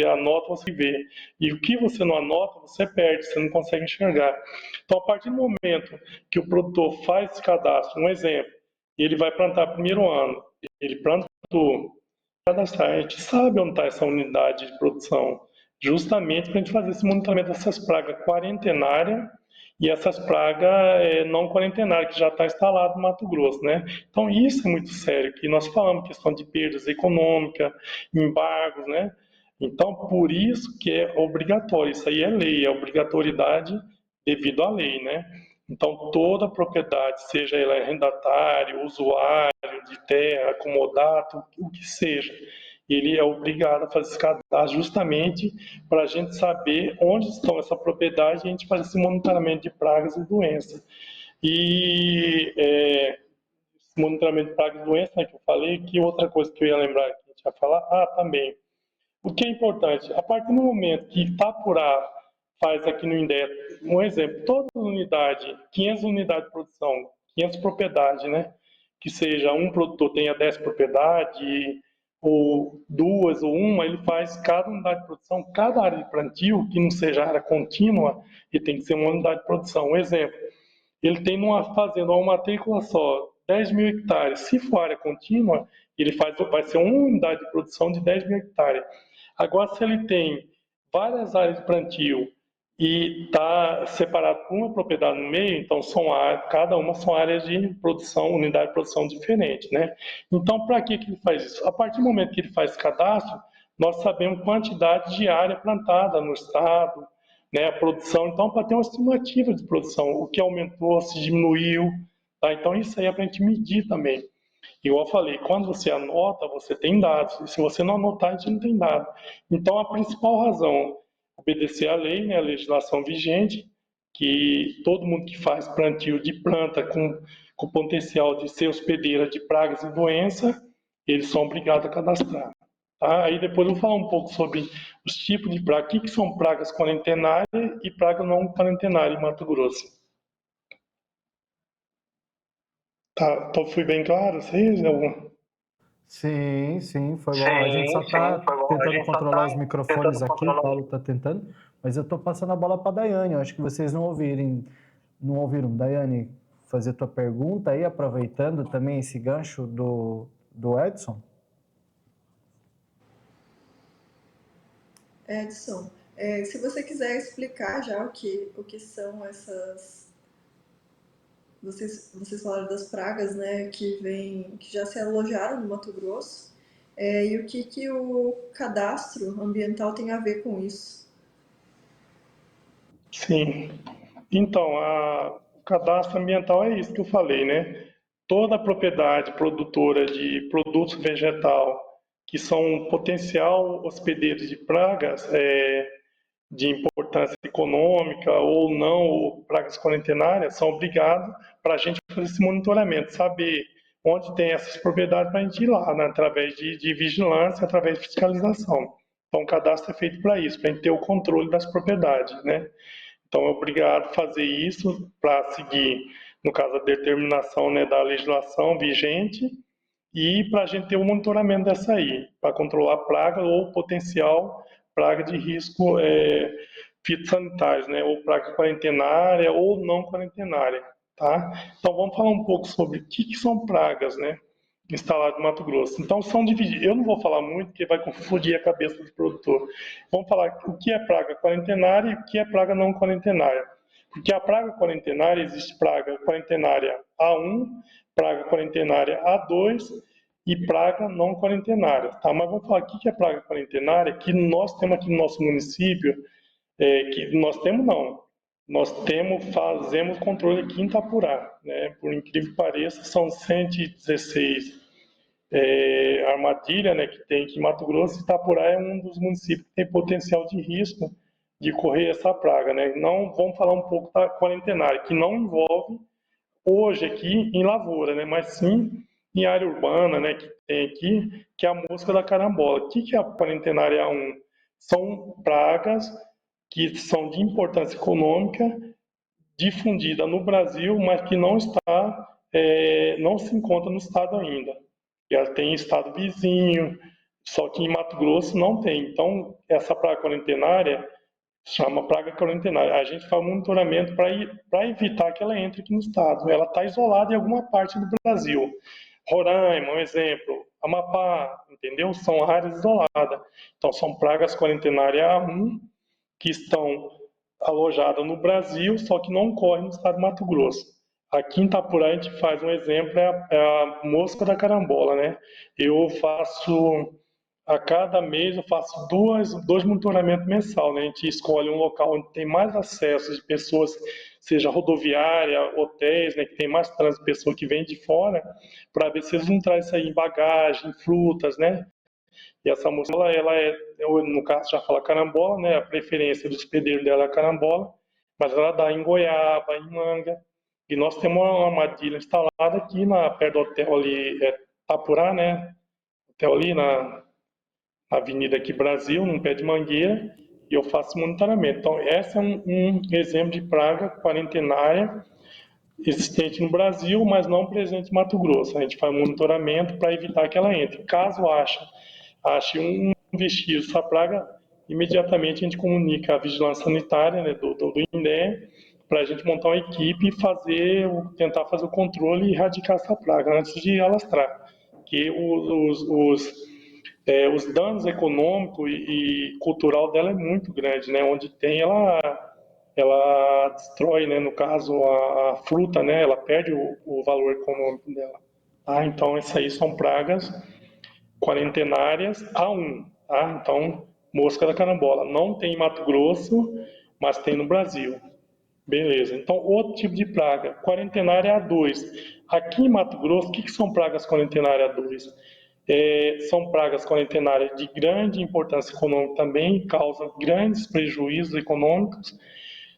anota, você vê. E o que você não anota, você perde, você não consegue enxergar. Então, a partir do momento que o produtor faz esse cadastro, um exemplo, ele vai plantar primeiro ano, ele plantou, cadastrar, a gente sabe onde está essa unidade de produção, justamente para a gente fazer esse monitoramento dessas pragas quarentenárias e essas pragas não quarentenárias, que já está instalado no Mato Grosso, né? Então, isso é muito sério, que nós falamos, questão de perdas econômicas, embargos, né? Então, por isso que é obrigatório, isso aí é lei, é obrigatoriedade devido à lei, né? Então, toda propriedade, seja ela arrendatário, usuário de terra, comodato, o que seja, ele é obrigado a fazer esse cadastro justamente para a gente saber onde estão essa propriedade e a gente fazer esse monitoramento de pragas e doenças. E esse monitoramento de pragas e doenças, né, que eu falei, que outra coisa que eu ia lembrar que a gente ia falar, também, o que é importante, a partir do momento que Itapurá faz aqui no INDEA, um exemplo, toda unidade, 500 unidades de produção, 500 propriedades, né? Que seja um produtor tenha 10 propriedades, ou duas, ou uma, ele faz cada unidade de produção, cada área de plantio, que não seja área contínua, e tem que ser uma unidade de produção. Um exemplo, ele tem numa fazenda, uma matrícula só, 10 mil hectares. Se for área contínua, vai ser uma unidade de produção de 10 mil hectares. Agora, se ele tem várias áreas de plantio e está separado por uma propriedade no meio, então cada uma são áreas de produção, unidade de produção diferente, né? Então, para que ele faz isso? A partir do momento que ele faz cadastro, nós sabemos quantidade de área plantada no estado, né, a produção, então, para ter uma estimativa de produção, o que aumentou, se diminuiu, tá? Então, isso aí é para a gente medir também. Igual eu falei, quando você anota, você tem dados, e se você não anotar, a gente não tem dado. Então, a principal razão, obedecer à lei, né, a legislação vigente, que todo mundo que faz plantio de planta com potencial de ser hospedeira de pragas e doenças, eles são obrigados a cadastrar. Tá? Aí depois eu vou falar um pouco sobre os tipos de pragas, o que são pragas quarentenárias e pragas não quarentenárias em Mato Grosso. Tá, então fui bem claro, vocês? Sim, sim, foi bom. A gente só está tentando controlar os microfones aqui, o Paulo está tentando, mas eu estou passando a bola para a Daiane. Eu acho que vocês não ouviram. Daiane, fazer tua pergunta aí, aproveitando também esse gancho do Edson. Edson, se você quiser explicar já o que são essas... Vocês falaram das pragas, né, que já se alojaram no Mato Grosso, e o que o cadastro ambiental tem a ver com isso? Sim. Então, o cadastro ambiental é isso que eu falei, né? Toda propriedade produtora de produtos vegetal que são um potencial hospedeiro de pragas de importância econômica ou não, ou pragas quarentenárias, são obrigados para a gente fazer esse monitoramento, saber onde tem essas propriedades para a gente ir lá, né? Através de vigilância, através de fiscalização. Então, o cadastro é feito para isso, para a gente ter o controle das propriedades, né? Então, é obrigado a fazer isso para seguir, no caso, a determinação, né, da legislação vigente e para a gente ter o monitoramento dessa aí, para controlar praga ou potencial praga de risco fitossanitários, né, ou praga quarentenária ou não quarentenária, tá? Então, vamos falar um pouco sobre o que são pragas, né? Instalado no Mato Grosso. Então, são divididos. Eu não vou falar muito, porque vai confundir a cabeça do produtor. Vamos falar o que é praga quarentenária e o que é praga não quarentenária. Porque a praga quarentenária, existe praga quarentenária A1, praga quarentenária A2 e praga não quarentenária. Tá? Mas vamos falar o que é praga quarentenária, que nós temos aqui no nosso município, que nós temos não. Fazemos controle aqui em Itapurá, né? Por incrível que pareça, são 116 armadilha, né, que tem aqui em Mato Grosso, Itapurá é um dos municípios que tem potencial de risco de correr essa praga, né? Não, vamos falar um pouco da quarentenária, que não envolve hoje aqui em lavoura, né, mas sim em área urbana, né, que tem aqui, que é a mosca da carambola. O que é a quarentenária 1? São pragas que são de importância econômica, difundida no Brasil, mas que não se encontra no estado ainda. Ela tem estado vizinho, só que em Mato Grosso não tem. Então, essa praga quarentenária chama praga quarentenária. A gente faz monitoramento para evitar que ela entre aqui no estado. Ela está isolada em alguma parte do Brasil. Roraima, um exemplo. Amapá, entendeu? São áreas isoladas. Então, são pragas quarentenária 1 que estão alojadas no Brasil, só que não ocorrem no estado de Mato Grosso. Aqui em Itapurá a gente faz um exemplo, é a mosca da carambola, né? Eu faço, a cada mês eu faço dois monitoramentos mensal, né? A gente escolhe um local onde tem mais acesso de pessoas, seja rodoviária, hotéis, né? Que tem mais trânsito de pessoas que vêm de fora, para ver se eles não trazem isso aí em bagagem, frutas, né? E essa moça, no caso já fala carambola, né? A preferência do hospedeiro dela é carambola, mas ela dá em goiaba, em manga. E nós temos uma armadilha instalada aqui perto do hotel ali, Tapurá, né? Hotel ali na Avenida aqui Brasil, num pé de mangueira, e eu faço monitoramento. Então, esse é um exemplo de praga quarentenária existente no Brasil, mas não presente em Mato Grosso. A gente faz monitoramento para evitar que ela entre. Caso ache um vestígio dessa praga, imediatamente a gente comunica a vigilância sanitária, né, do INDEA, para a gente montar uma equipe e tentar fazer o controle e erradicar essa praga antes de alastrar. Que os danos econômicos e cultural dela é muito grande, né? Onde tem, ela destrói, né? No caso, a fruta, né? Ela perde o valor econômico dela. Tá? Então, essas aí são pragas quarentenárias A1, tá? Então, mosca da carambola. Não tem em Mato Grosso, mas tem no Brasil. Beleza. Então, outro tipo de praga, quarentenária A2. Aqui em Mato Grosso, o que são pragas quarentenárias A2? São pragas quarentenárias de grande importância econômica também, causam grandes prejuízos econômicos,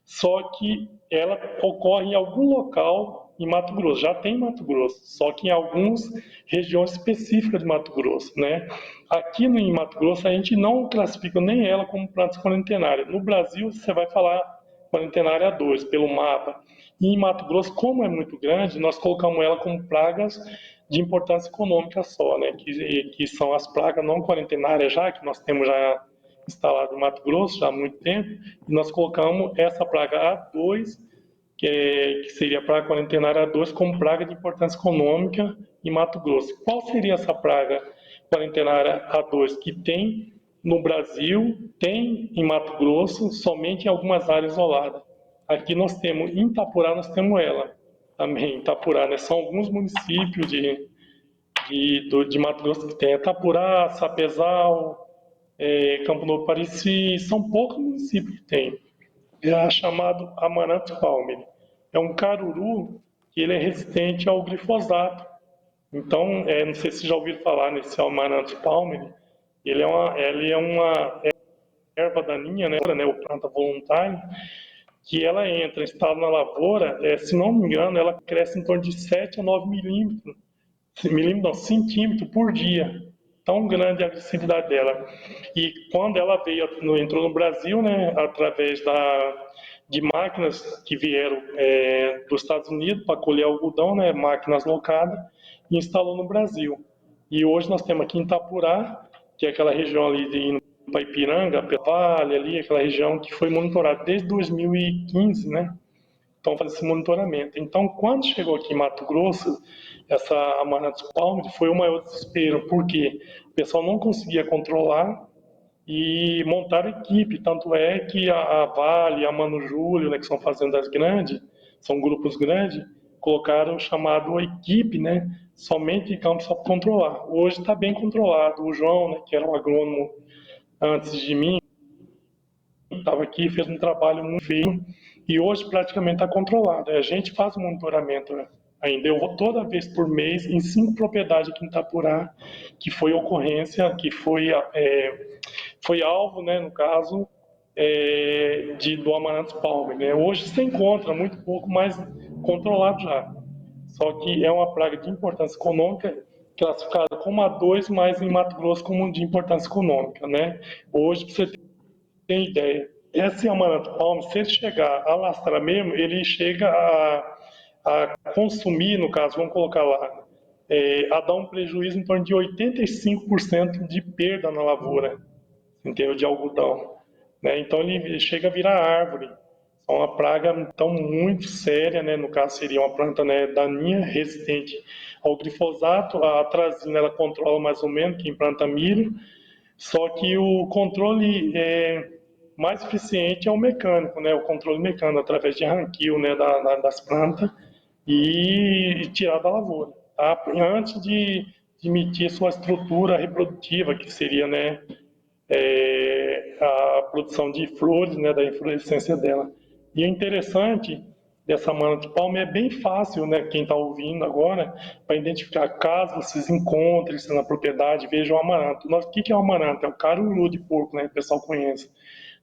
só que ela ocorre em algum local em Mato Grosso, já tem em Mato Grosso, só que em algumas regiões específicas de Mato Grosso, né? Aqui em Mato Grosso a gente não classifica nem ela como plantas quarentenárias. No Brasil você vai falar quarentenária 2 pelo mapa. E em Mato Grosso, como é muito grande, nós colocamos ela como pragas de importância econômica só, né? Que são as pragas não quarentenárias já, que nós temos já instalado no Mato Grosso já há muito tempo, e nós colocamos essa praga A2, que seria a praga quarentenária A2, como praga de importância econômica em Mato Grosso. Qual seria essa praga quarentenária A2 que tem no Brasil, tem em Mato Grosso, somente em algumas áreas isoladas? Aqui nós temos, em Itapurá nós temos ela também, Itapurá, né? São alguns municípios de Mato Grosso que tem Itapurá, Sapezal, Campo Novo Parecis, são poucos municípios que tem. É chamado Amaranthus palmeri. É um caruru que ele é resistente ao glifosato. Então, não sei se já ouviram falar nesse Amaranthus palmeri. Ele é uma erva daninha, né, ou planta voluntária, que ela entra, instalada na lavoura, se não me engano, ela cresce em torno de 7 a 9 centímetros por dia. Tão grande a agressividade dela. E quando ela entrou no Brasil, né, através de máquinas que vieram dos Estados Unidos para colher algodão, né, máquinas locadas, e instalou no Brasil. E hoje nós temos aqui em Itapurá, que é aquela região ali de Ipiranga, Vale, ali, aquela região que foi monitorada desde 2015, né? Então, fazer esse monitoramento. Então, quando chegou aqui em Mato Grosso, essa Amaranthus palmeri foi o maior desespero, porque o pessoal não conseguia controlar e montar equipe. Tanto é que a Vale, a Mano Júlio, né, que são fazendas grandes, são grupos grandes, colocaram o chamado equipe, né, somente em campo só para controlar. Hoje está bem controlado. O João, né, que era um agrônomo antes de mim, estava aqui, fez um trabalho muito feio e hoje praticamente está controlado. A gente faz o monitoramento, né? ainda. Eu vou toda vez por mês em 5 propriedades aqui em Itapurá, que foi ocorrência, que foi alvo, né, no caso, do Amaranthus palmer, né? Hoje se encontra muito pouco, mas controlado já. Só que é uma praga de importância econômica, classificada como a 2, mas em Mato Grosso como de importância econômica, né? Hoje, para você ter ideia, esse Amaranthus palmer, se ele chegar a lastrar mesmo, ele chega a consumir, no caso, vamos colocar lá, a dar um prejuízo em torno de 85% de perda na lavoura, entendeu? De algodão, né? Então ele chega a virar árvore. É uma praga então muito séria, né? No caso seria uma planta, né, daninha resistente ao glifosato. A atrazina ela controla mais ou menos quem planta milho, só que o controle mais eficiente é o mecânico, né? O controle mecânico através de arranquio, né, das plantas e tirar da lavoura, tá? Antes de emitir sua estrutura reprodutiva, que seria, né, a produção de flores, né, da inflorescência dela. E o interessante dessa Amaranthus palmer é bem fácil, né, quem está ouvindo agora, para identificar. Caso vocês encontrem isso na propriedade, vejam o amaranto. O que é o amaranto? É o caruru de porco, né, que o pessoal conhece.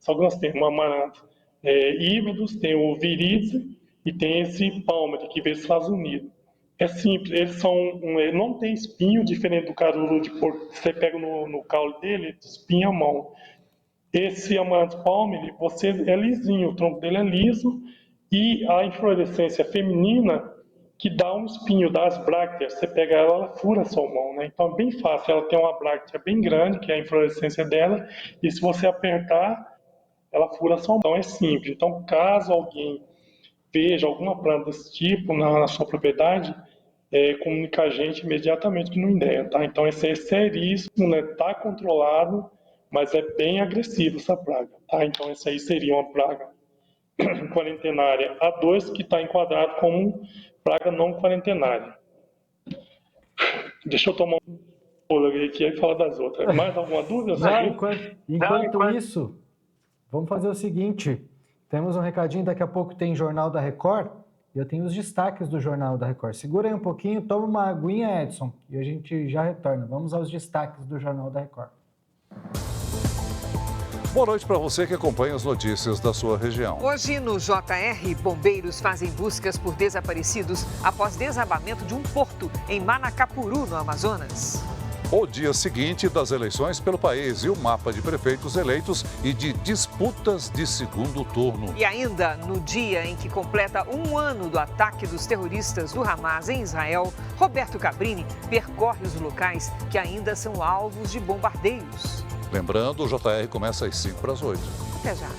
Só que nós temos o amaranto híbridos, tem o viridis e tem esse palmer que veio dos Estados Unidos. É simples, ele não tem espinho, diferente do caruru de porco, que você pega no caule dele, ele espinha a mão. Esse Amaranthus palmer, você é lisinho, o tronco dele é liso, e a inflorescência feminina, que dá um espinho, dá as brácteas, você pega ela, ela fura a sua mão, né? Então é bem fácil, ela tem uma bráctea bem grande, que é a inflorescência dela, e se você apertar, ela fura a sua mão. Então é simples. Então, caso alguém veja alguma planta desse tipo na sua propriedade, comunica a gente imediatamente que não ideia, tá? Então esse é seríssimo, né? Tá controlado, mas é bem agressivo essa praga, tá? Então essa aí seria uma praga quarentenária A2 que está enquadrado como praga não quarentenária. Deixa eu tomar um fôlego aqui e falar das outras. Mais alguma dúvida? Não, enquanto isso, vamos fazer o seguinte, temos um recadinho, daqui a pouco tem Jornal da Record, e eu tenho os destaques do Jornal da Record. Segura aí um pouquinho, toma uma aguinha, Edson, e a gente já retorna. Vamos aos destaques do Jornal da Record. Boa noite para você que acompanha as notícias da sua região. Hoje no JR, bombeiros fazem buscas por desaparecidos após desabamento de um porto em Manacapuru, no Amazonas. O dia seguinte das eleições pelo país e o mapa de prefeitos eleitos e de disputas de segundo turno. E ainda, no dia em que completa um ano do ataque dos terroristas do Hamas em Israel, Roberto Cabrini percorre os locais que ainda são alvos de bombardeios. Lembrando, o JR começa às 7:55. Até já.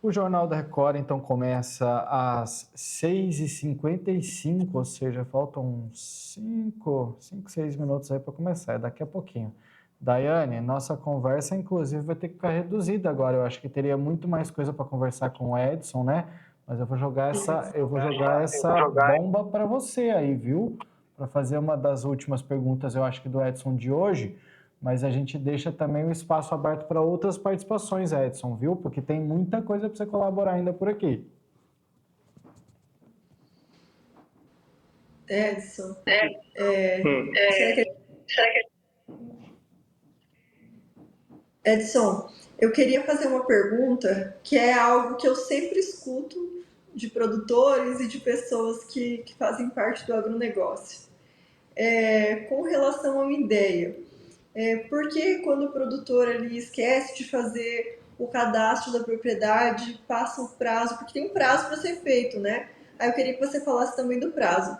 O Jornal da Record, então, começa às 6h55, ou seja, faltam 6 minutos aí para começar, é daqui a pouquinho. Daiane, nossa conversa, inclusive, vai ter que ficar reduzida agora. Eu acho que teria muito mais coisa para conversar com o Edson, né? Mas eu vou jogar essa bomba para você aí, viu? Para fazer uma das últimas perguntas, eu acho que do Edson de hoje. Mas a gente deixa também o espaço aberto para outras participações, Edson, viu? Porque tem muita coisa para você colaborar ainda por aqui. Edson, Edson, eu queria fazer uma pergunta que é algo que eu sempre escuto de produtores e de pessoas que fazem parte do agronegócio. Com relação a uma ideia. Por que quando o produtor ali esquece de fazer o cadastro da propriedade, passa o prazo, porque tem um prazo para ser feito, né? Aí eu queria que você falasse também do prazo.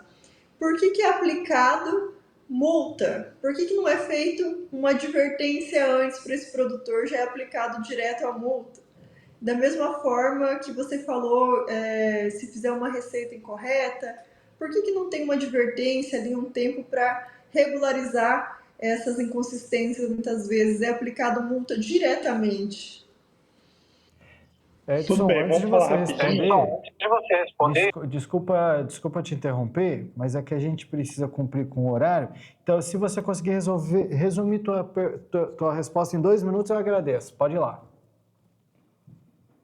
Por que é aplicado multa? Por que não é feito uma advertência antes para esse produtor, já é aplicado direto a multa? Da mesma forma que você falou, se fizer uma receita incorreta, por que não tem uma advertência ali, um tempo para regularizar essas inconsistências? Muitas vezes é aplicado multa diretamente. Edson, bem, antes de vamos você falar responder, desculpa te interromper, mas é que a gente precisa cumprir com o horário. Então, se você conseguir resumir tua resposta em 2 minutos, eu agradeço. Pode ir lá.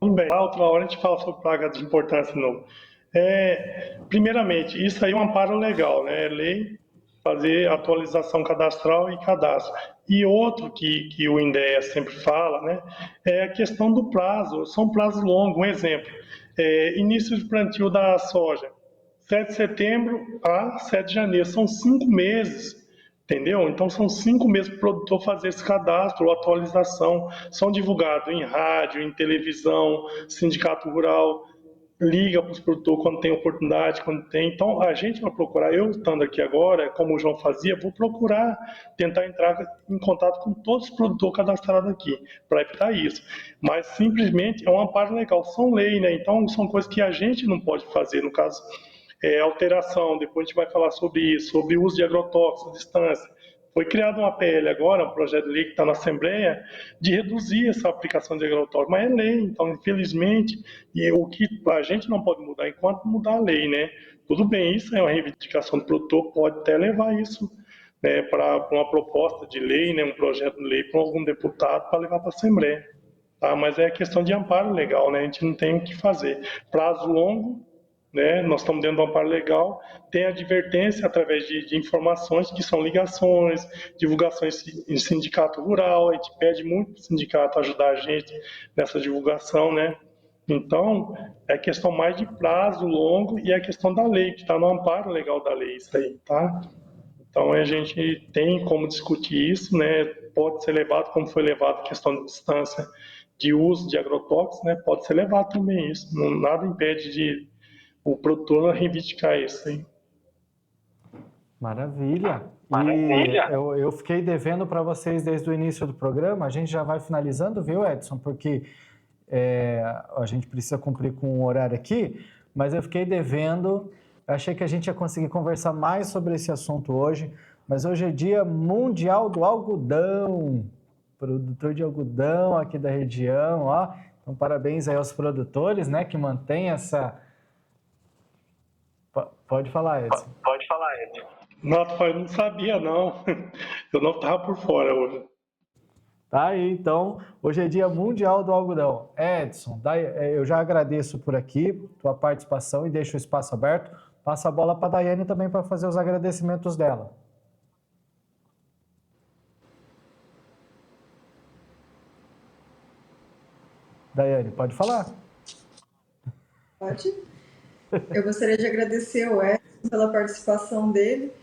bem. Outra hora a gente fala sobre praga de importância de novo. Primeiramente, isso aí é um amparo legal, né? Lei, fazer atualização cadastral e cadastro. E outro que o INDEA sempre fala, né? É a questão do prazo. São prazos longos. Um exemplo, início de plantio da soja, 7 de setembro a 7 de janeiro. São 5 meses. Entendeu? Então são 5 meses para o produtor fazer esse cadastro ou atualização. São divulgados em rádio, em televisão, sindicato rural, liga para os produtores quando tem oportunidade, quando tem. Então a gente vai procurar, eu estando aqui agora, como o João fazia, vou procurar tentar entrar em contato com todos os produtores cadastrados aqui, para evitar isso. Mas simplesmente é um amparo legal, são leis, né? Então são coisas que a gente não pode fazer, no caso. Alteração, depois a gente vai falar sobre isso, sobre o uso de agrotóxicos, distância. Foi criado uma PL agora, um projeto de lei que está na Assembleia, de reduzir essa aplicação de agrotóxicos, mas é lei, então infelizmente, e o que a gente não pode mudar enquanto mudar a lei, né? Tudo bem, isso é uma reivindicação do produtor, pode até levar isso, né, para uma proposta de lei, né, um projeto de lei para algum deputado para levar para a Assembleia. Tá? Mas é questão de amparo legal, né? A gente não tem o que fazer. Prazo longo, né? Nós estamos dentro do amparo legal, tem advertência através de informações que são ligações, divulgações em sindicato rural, a gente pede muito para o sindicato ajudar a gente nessa divulgação, né? Então, é questão mais de prazo longo e é questão da lei, que está no amparo legal da lei, isso aí, tá? Então, a gente tem como discutir isso, né? Pode ser levado, como foi levado a questão de distância de uso de agrotóxicos, né? Pode ser levado também isso, nada impede de o produtor reivindicar isso, hein? Maravilha. E eu fiquei devendo para vocês desde o início do programa, a gente já vai finalizando, viu, Edson? Porque a gente precisa cumprir com o horário aqui, mas eu fiquei devendo, achei que a gente ia conseguir conversar mais sobre esse assunto hoje, mas hoje é Dia Mundial do Algodão, produtor de algodão aqui da região, ó. Então, parabéns aí aos produtores, né, que mantêm essa... Pode falar, Edson. Pode falar, Edson. Nossa, eu não sabia, não. Eu não estava por fora hoje. Tá aí, então, hoje é Dia Mundial do Algodão. Edson, eu já agradeço por aqui, tua participação e deixo o espaço aberto. Passa a bola para a Daiane também para fazer os agradecimentos dela. Daiane, pode falar? Pode. Eu gostaria de agradecer ao Edson pela participação dele.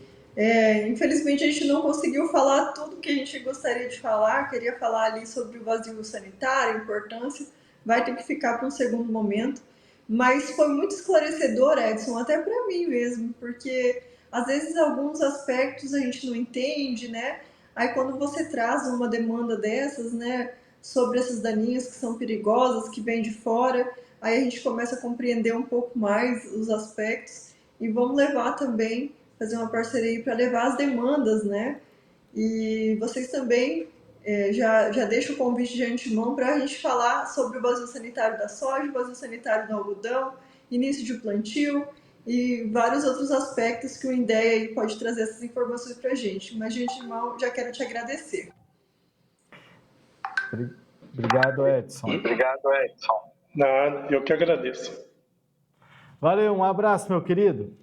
Infelizmente, a gente não conseguiu falar tudo que a gente gostaria de falar. Queria falar ali sobre o vazio sanitário, a importância. Vai ter que ficar para um segundo momento. Mas foi muito esclarecedor, Edson, até para mim mesmo, porque às vezes alguns aspectos a gente não entende, né? Aí quando você traz uma demanda dessas, né, sobre essas daninhas que são perigosas, que vêm de fora, aí a gente começa a compreender um pouco mais os aspectos e vamos levar também, fazer uma parceria para levar as demandas, né? E vocês também já deixam o convite de antemão para a gente falar sobre o vazio sanitário da soja, o vazio sanitário do algodão, início de plantio e vários outros aspectos que o INDEA pode trazer essas informações para a gente. Mas, de antemão, já quero te agradecer. Obrigado, Edson. Nada, eu que agradeço. Valeu, um abraço, meu querido.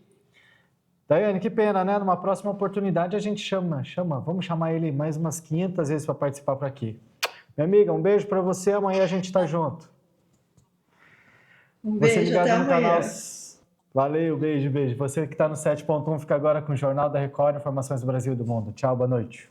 Daiane, que pena, né? Numa próxima oportunidade a gente vamos chamar ele mais umas 500 vezes para participar por aqui. Minha amiga, um beijo para você, amanhã a gente tá junto. Um beijo, até amanhã. Canal... Valeu, beijo. Você que está no 7.1 fica agora com o Jornal da Record, Informações do Brasil e do Mundo. Tchau, boa noite.